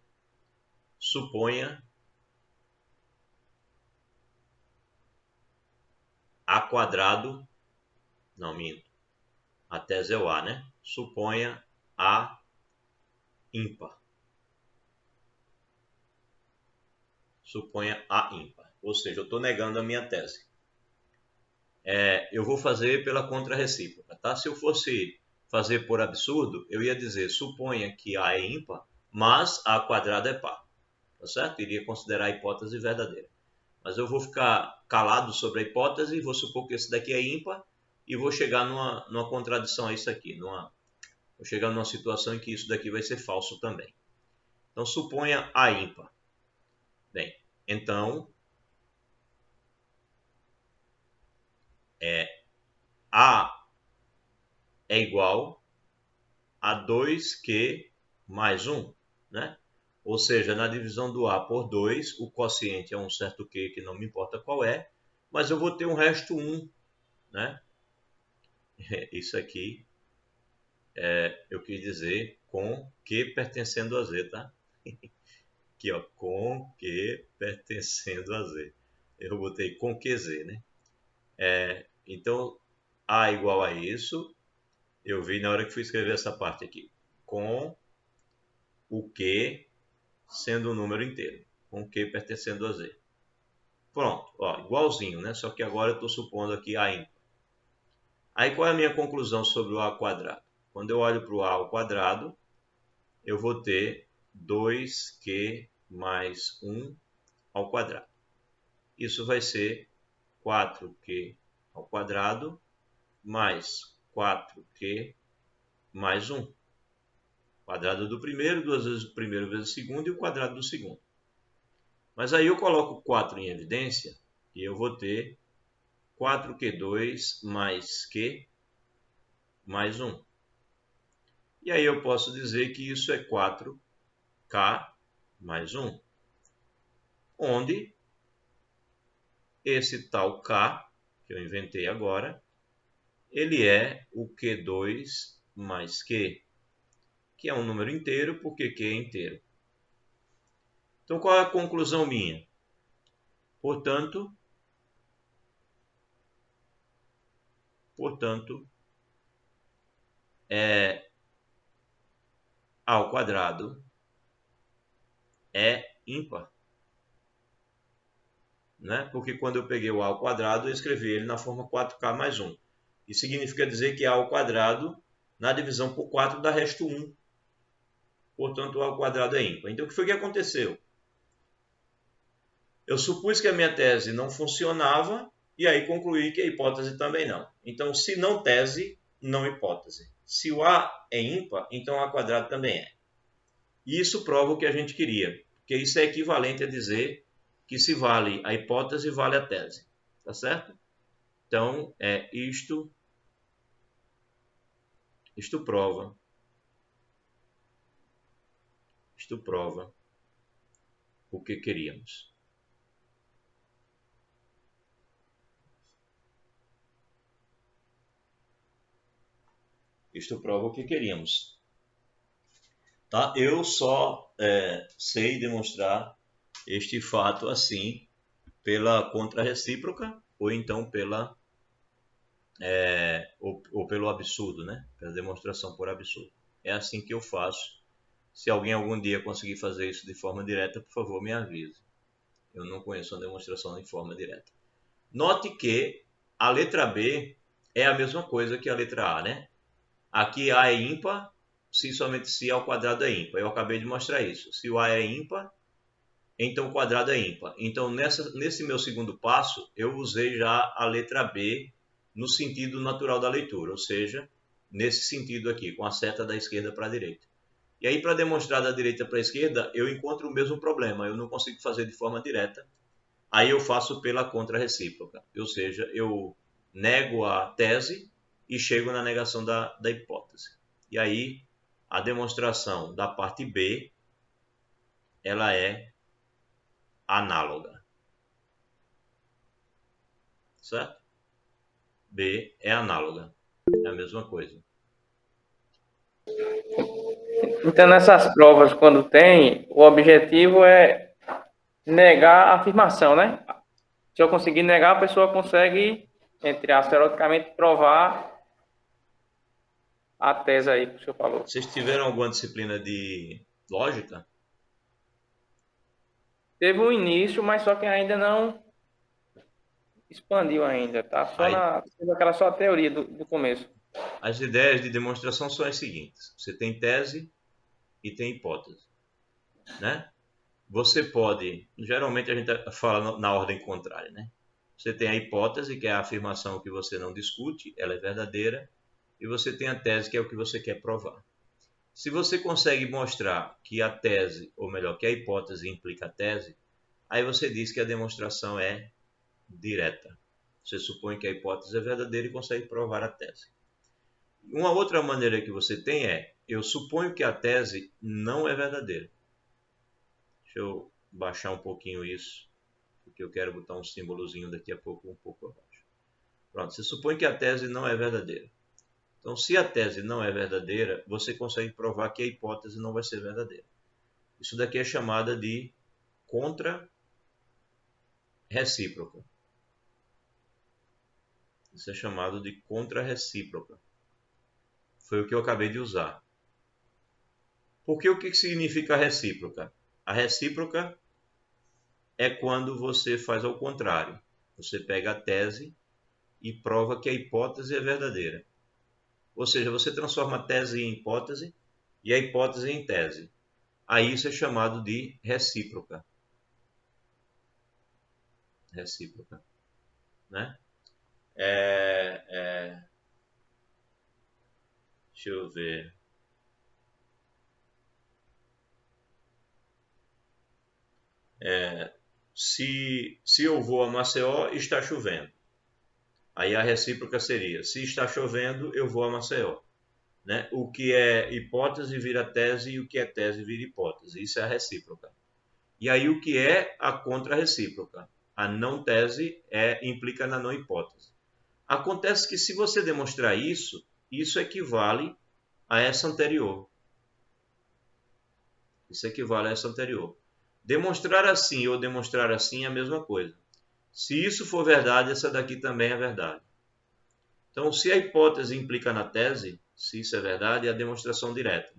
Suponha a quadrado, não minto, a tese é o a, né? Suponha a ímpar. Suponha a ímpar. Ou seja, eu estou negando a minha tese. Eu vou fazer pela contra-recíproca, tá? Se eu fosse fazer por absurdo, eu ia dizer, suponha que a é ímpar, mas a quadrado é par. Tá certo? Iria considerar a hipótese verdadeira. Mas eu vou ficar calado sobre a hipótese, vou supor que esse daqui é ímpar e vou chegar numa contradição a isso aqui. Vou chegar numa situação em que isso daqui vai ser falso também. Então, suponha a ímpar. Bem, então, A é igual a 2q mais 1, né? Ou seja, na divisão do A por 2, o quociente é um certo Q que não me importa qual é, mas eu vou ter um resto 1, né? Isso aqui eu quis dizer com Q pertencendo a Z, tá? Aqui, ó, com Q pertencendo a Z. Eu botei com QZ, né? Então, A igual a isso, eu vi na hora que fui escrever essa parte aqui, com o Q sendo um número inteiro, com Q pertencendo a Z. Pronto, ó, igualzinho, né? Só que agora eu estou supondo aqui A ímpar. Aí qual é a minha conclusão sobre o A quadrado? Quando eu olho para o A ao quadrado, eu vou ter 2Q mais 1 ao quadrado. Isso vai ser 4Q ao quadrado mais 4Q mais 1. Quadrado do primeiro, 2 vezes o primeiro vezes o segundo e o quadrado do segundo. Mas aí eu coloco 4 em evidência e eu vou ter 4Q2 mais Q mais 1. E aí eu posso dizer que isso é 4K mais 1, onde esse tal K, que eu inventei agora, ele é o Q2 mais Q, que é um número inteiro, porque Q é inteiro. Então, qual é a conclusão minha? Portanto, portanto, A ao quadrado é ímpar. Né? Porque quando eu peguei o A ao quadrado, eu escrevi ele na forma 4K mais 1. Isso significa dizer que A ao quadrado, na divisão por 4, dá resto 1. Portanto, o A ao quadrado é ímpar. Então, o que foi que aconteceu? Eu supus que a minha tese não funcionava e aí concluí que a hipótese também não. Então, se não tese, não hipótese. Se o A é ímpar, então o A quadrado também é. E isso prova o que a gente queria, porque isso é equivalente a dizer que se vale a hipótese, vale a tese. Tá certo? Então, isto prova o que queríamos. Isto prova o que queríamos. Tá? Eu só sei demonstrar este fato assim pela contrarrecíproca ou então ou pelo absurdo, né? Pela demonstração por absurdo. É assim que eu faço. Se alguém algum dia conseguir fazer isso de forma direta, por favor, me avise. Eu não conheço uma demonstração de forma direta. Note que a letra B é a mesma coisa que a letra A, né? Aqui A é ímpar, somente se A ao quadrado é ímpar. Eu acabei de mostrar isso. Se o A é ímpar, então o quadrado é ímpar. Então, nesse meu segundo passo, eu usei já a letra B no sentido natural da leitura, ou seja, nesse sentido aqui, com a seta da esquerda para a direita. E aí, para demonstrar da direita para a esquerda, eu encontro o mesmo problema. Eu não consigo fazer de forma direta. Aí eu faço pela contrarrecíproca, ou seja, eu nego a tese e chego na negação da hipótese. E aí, a demonstração da parte B, ela é análoga. Certo? B é análoga. É a mesma coisa. Então, nessas provas, quando tem, o objetivo é negar a afirmação, né? Se eu conseguir negar, a pessoa consegue, entre aspas, teoricamente, provar a tese aí que o senhor falou. Vocês tiveram alguma disciplina de lógica? Teve um início, mas só que ainda não expandiu ainda, tá? Teve aquela só teoria do começo. As ideias de demonstração são as seguintes. Você tem tese e tem hipótese, né? Você pode, geralmente a gente fala na ordem contrária, né? Você tem a hipótese, que é a afirmação que você não discute, ela é verdadeira, e você tem a tese, que é o que você quer provar. Se você consegue mostrar que a tese, ou melhor, que a hipótese implica a tese, aí você diz que a demonstração é direta. Você supõe que a hipótese é verdadeira e consegue provar a tese. Uma outra maneira que você tem eu suponho que a tese não é verdadeira. Deixa eu baixar um pouquinho isso, porque eu quero botar um símbolozinho daqui a pouco, um pouco abaixo. Pronto, você supõe que a tese não é verdadeira. Então, se a tese não é verdadeira, você consegue provar que a hipótese não vai ser verdadeira. Isso daqui é chamada de contrarrecíproca. Isso é chamado de contrarrecíproca. Foi o que eu acabei de usar. Porque o que significa recíproca? A recíproca é quando você faz ao contrário. Você pega a tese e prova que a hipótese é verdadeira. Ou seja, você transforma a tese em hipótese e a hipótese em tese. Aí isso é chamado de recíproca. Recíproca, né? Deixa eu ver. Se eu vou a Maceió, está chovendo. Aí a recíproca seria, se está chovendo, eu vou a Maceió. Né? O que é hipótese vira tese e o que é tese vira hipótese. Isso é a recíproca. E aí o que é a contrarrecíproca? A não tese implica na não hipótese. Acontece que se você demonstrar isso, isso equivale a essa anterior. Isso equivale a essa anterior. Demonstrar assim ou demonstrar assim é a mesma coisa. Se isso for verdade, essa daqui também é verdade. Então, se a hipótese implica na tese, se isso é verdade, é a demonstração direta.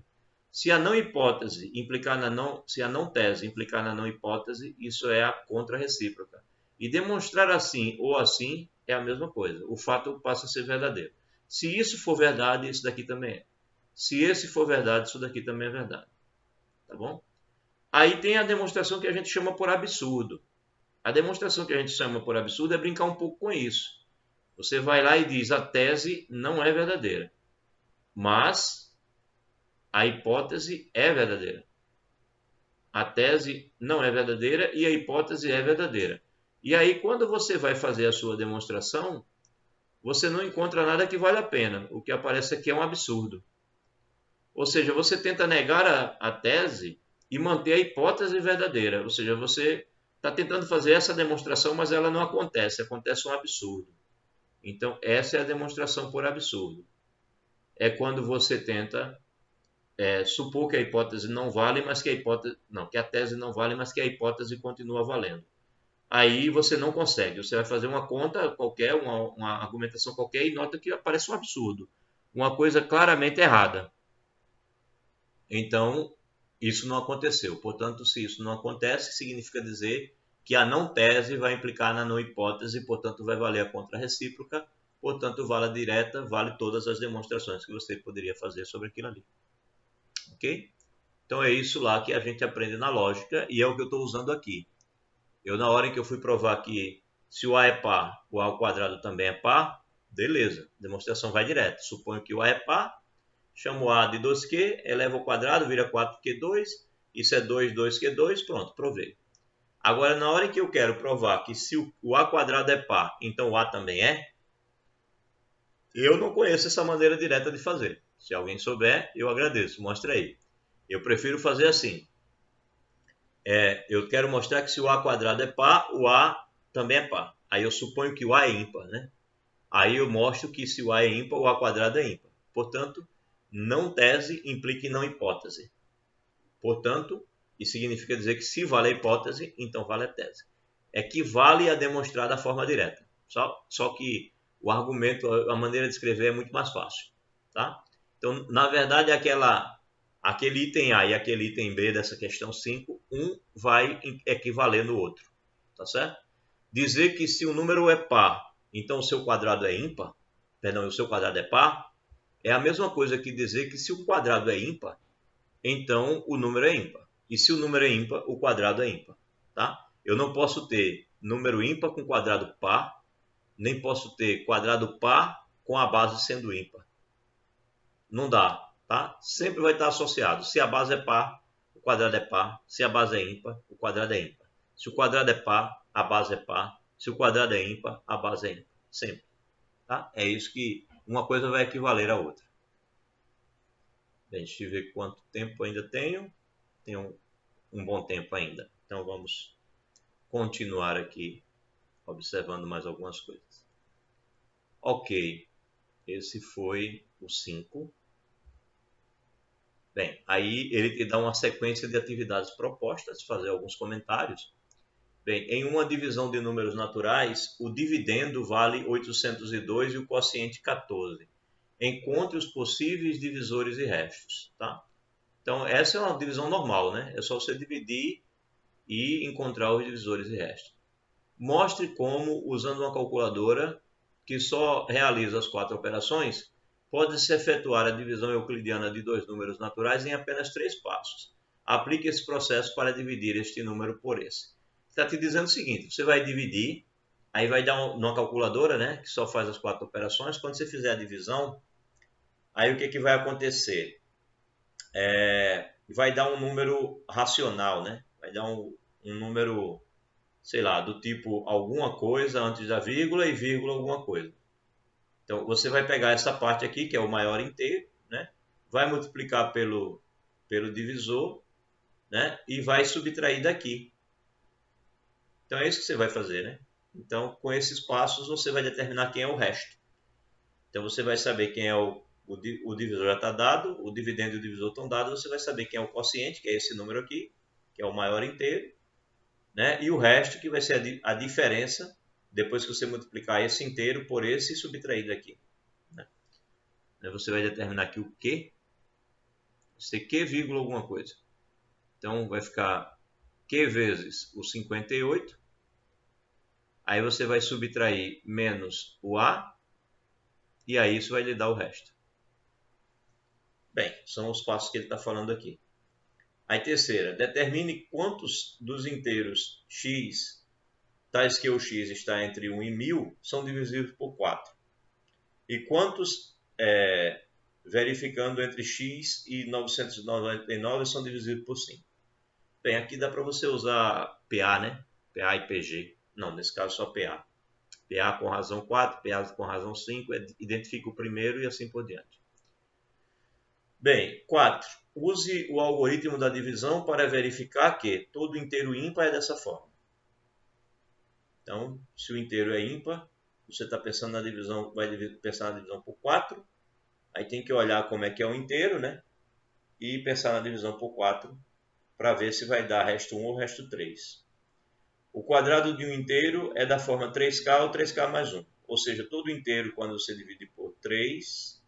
Se a não hipótese implicar na não, se a não tese implicar na não hipótese, isso é a contra-recíproca. E demonstrar assim ou assim é a mesma coisa. O fato passa a ser verdadeiro. Se isso for verdade, isso daqui também é. Se esse for verdade, isso daqui também é verdade. Tá bom? Aí tem a demonstração que a gente chama por absurdo. A demonstração que a gente chama por absurdo é brincar um pouco com isso. Você vai lá e diz: a tese não é verdadeira, mas a hipótese é verdadeira. A tese não é verdadeira e a hipótese é verdadeira. E aí, quando você vai fazer a sua demonstração, você não encontra nada que vale a pena. O que aparece aqui é um absurdo. Ou seja, você tenta negar a tese e manter a hipótese verdadeira. Ou seja, você está tentando fazer essa demonstração, mas ela não acontece. Acontece um absurdo. Então, essa é a demonstração por absurdo. É quando você tenta supor que a hipótese não vale, mas que a hipótese não, que a tese não vale, mas que a hipótese continua valendo. Aí você não consegue. Você vai fazer uma conta qualquer, uma argumentação qualquer e nota que aparece um absurdo, uma coisa claramente errada. Então, isso não aconteceu. Portanto, se isso não acontece, significa dizer que a não tese vai implicar na não hipótese, portanto, vai valer a contra-recíproca, portanto, vale a direta, vale todas as demonstrações que você poderia fazer sobre aquilo ali. Ok? Então, é isso lá que a gente aprende na lógica e é o que eu estou usando aqui. Eu, na hora em que eu fui provar que se o A é par, o A ao quadrado também é par, beleza, a demonstração vai direto. Suponho que o A é par, chamo o A de 2Q, eleva ao quadrado, vira 4Q2, isso é 2Q2, pronto, provei. Agora, na hora em que eu quero provar que se o A quadrado é par, então o A também é, eu não conheço essa maneira direta de fazer. Se alguém souber, eu agradeço, mostra aí. Eu prefiro fazer assim. Eu quero mostrar que se o A quadrado é par, o A também é par. Aí eu suponho que o A é ímpar, né? Aí eu mostro que se o A é ímpar, o A quadrado é ímpar. Portanto, não tese implica em não hipótese. Portanto, isso significa dizer que se vale a hipótese, então vale a tese. Equivale a demonstrar da forma direta. Só que o argumento, a maneira de escrever é muito mais fácil. Tá? Então, na verdade, aquele item A e aquele item B dessa questão 5, um vai equivaler no outro. Tá certo? Dizer que se o número é par, então o seu quadrado é ímpar, perdão, o seu quadrado é par, é a mesma coisa que dizer que se o quadrado é ímpar, então o número é ímpar. E se o número é ímpar, o quadrado é ímpar. Tá? Eu não posso ter número ímpar com quadrado par, nem posso ter quadrado par com a base sendo ímpar. Não dá. Tá? Sempre vai estar associado. Se a base é par, o quadrado é par. Se a base é ímpar, o quadrado é ímpar. Se o quadrado é par, a base é par. Se o quadrado é ímpar, a base é ímpar. Sempre. Tá? É isso que uma coisa vai equivaler à outra. Bem, deixa eu ver quanto tempo ainda tenho. Tenho um bom tempo ainda. Então vamos continuar aqui observando mais algumas coisas. Ok, esse foi o 5. Bem, aí ele te dá uma sequência de atividades propostas, fazer alguns comentários. Bem, em uma divisão de números naturais, o dividendo vale 802 e o quociente 14. Encontre os possíveis divisores e restos. Tá? Então, essa é uma divisão normal, né? É só você dividir e encontrar os divisores e restos. Mostre como, usando uma calculadora que só realiza as 4 operações, pode-se efetuar a divisão euclidiana de 2 números naturais em apenas 3 passos. Aplique esse processo para dividir este número por esse. Está te dizendo o seguinte, você vai dividir, aí vai dar uma calculadora, né, que só faz as 4 operações. Quando você fizer a divisão, aí o que vai acontecer? Vai dar um número racional, né? Vai dar um número, sei lá, do tipo alguma coisa antes da vírgula e vírgula alguma coisa. Então, você vai pegar essa parte aqui, que é o maior inteiro, né? Vai multiplicar pelo divisor, né? E vai subtrair daqui. Então, é isso que você vai fazer, né? Então, com esses passos, você vai determinar quem é o resto. Então, você vai saber quem é o divisor já está dado, o dividendo e o divisor estão dados, você vai saber quem é o quociente, que é esse número aqui, que é o maior inteiro, né? E o resto, que vai ser a diferença, depois que você multiplicar esse inteiro por esse e subtrair daqui. Aí você vai determinar aqui o Q, ser Q vírgula alguma coisa. Então vai ficar Q vezes o 58. Aí você vai subtrair menos o A, e aí isso vai lhe dar o resto. Bem, são os passos que ele está falando aqui. Aí terceira, determine quantos dos inteiros x, tais que o x está entre 1 e 1000, são divisíveis por 4. E quantos, verificando entre x e 999, são divisíveis por 5. Bem, aqui dá para você usar PA, né? PA e PG. Não, nesse caso só PA. PA com razão 4, PA com razão 5, identifica o primeiro e assim por diante. Bem, 4. Use o algoritmo da divisão para verificar que todo inteiro ímpar é dessa forma. Então, se o inteiro é ímpar, você está pensando na divisão, vai pensar na divisão por 4. Aí tem que olhar como é que é o inteiro, né? E pensar na divisão por 4 para ver se vai dar resto 1 ou resto 3. O quadrado de um inteiro é da forma 3k ou 3k mais 1. Ou seja, todo inteiro, quando você divide por 3,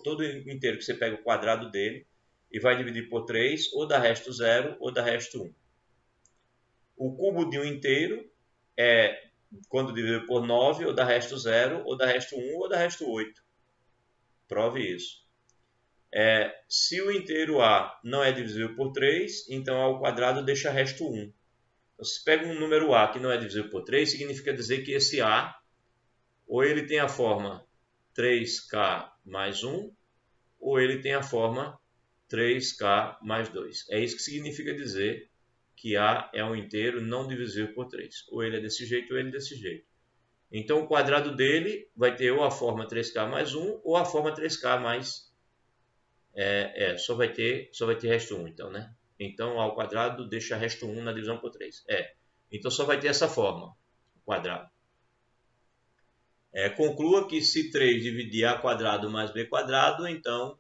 todo inteiro que você pega o quadrado dele e vai dividir por 3, ou dá resto 0 ou dá resto 1. O cubo de um inteiro é, quando dividido por 9, ou dá resto 0, ou dá resto 1, ou dá resto 8. Prove isso. Se o inteiro A não é divisível por 3, então A ao quadrado deixa resto 1. Então, se pega um número A que não é divisível por 3, significa dizer que esse A, ou ele tem a forma 3k mais 1, ou ele tem a forma 3k mais 2. É isso que significa dizer que A é um inteiro não divisível por 3. Ou ele é desse jeito, ou ele é desse jeito. Então, o quadrado dele vai ter ou a forma 3k mais 1, ou a forma 3k mais... só vai ter resto 1, então, né? Então, A ao quadrado deixa resto 1 na divisão por 3. Então, só vai ter essa forma, o quadrado. Conclua que se 3 dividir A quadrado mais B quadrado, então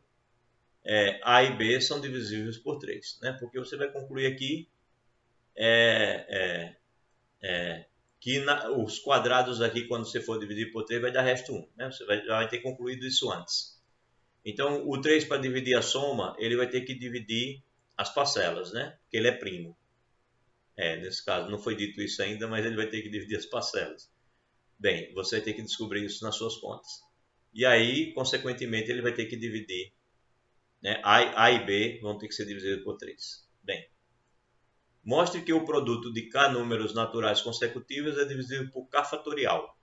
A e B são divisíveis por 3. Né? Porque você vai concluir aqui que os quadrados aqui, quando você for dividir por 3, vai dar resto 1. Né? Você já vai ter concluído isso antes. Então, o 3 para dividir a soma, ele vai ter que dividir as parcelas, né? Porque ele é primo. Nesse caso, não foi dito isso ainda, mas ele vai ter que dividir as parcelas. Bem, você vai ter que descobrir isso nas suas contas. E aí, consequentemente, ele vai ter que dividir, né? A e B vão ter que ser divididos por 3. Bem, mostre que o produto de k números naturais consecutivos é divisível por k fatorial.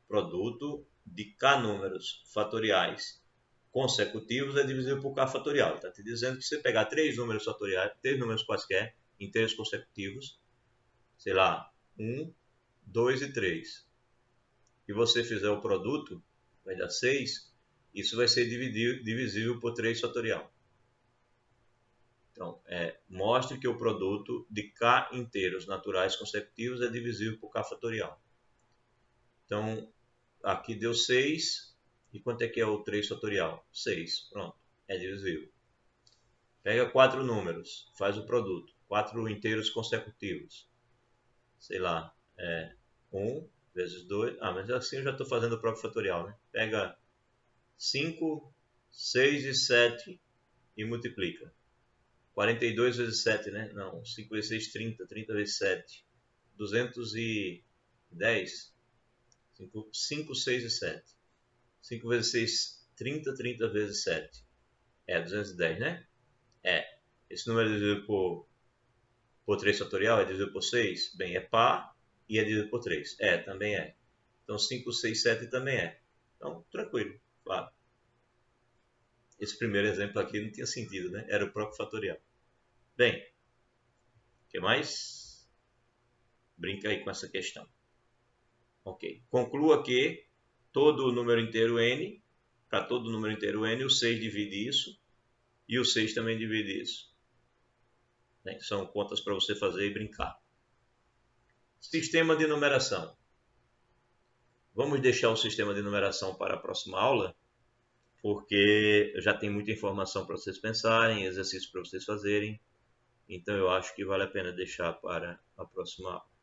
Produto de k números fatoriais consecutivos é divisível por k fatorial. Está te dizendo que se você pegar 3 números fatoriais, 3 números quaisquer, inteiros consecutivos, sei lá, 1, 2 e 3, e você fizer o produto, vai dar 6, isso vai ser divisível por 3 fatorial. Então, mostre que o produto de k inteiros naturais consecutivos é divisível por k fatorial. Então, aqui deu 6, e quanto é que é o 3 fatorial? 6, pronto, é divisível. Pega 4 números, faz o produto, 4 inteiros consecutivos. Sei lá, 1 vezes 2, mas assim eu já estou fazendo o próprio fatorial, né? Pega 5, 6 e 7 e multiplica. 42 vezes 7, né? Não, 5 vezes 6, 30, 30 vezes 7, 210, 5, 6 e 7. 5 vezes 6, 30, 30 vezes 7. 210, né? Esse número é dividido por 3 fatorial, é dividido por 6? Bem, é par e é dividido por 3. Também é. Então 5, 6, 7 também é. Então, tranquilo, claro. Esse primeiro exemplo aqui não tinha sentido, né? Era o próprio fatorial. Bem, o que mais? Brinca aí com essa questão. Ok. Conclua que todo número inteiro n, para todo número inteiro n, o 6 divide isso e o 6 também divide isso. São contas para você fazer e brincar. Sistema de numeração. Vamos deixar o sistema de numeração para a próxima aula, porque já tem muita informação para vocês pensarem, exercícios para vocês fazerem. Então eu acho que vale a pena deixar para a próxima aula.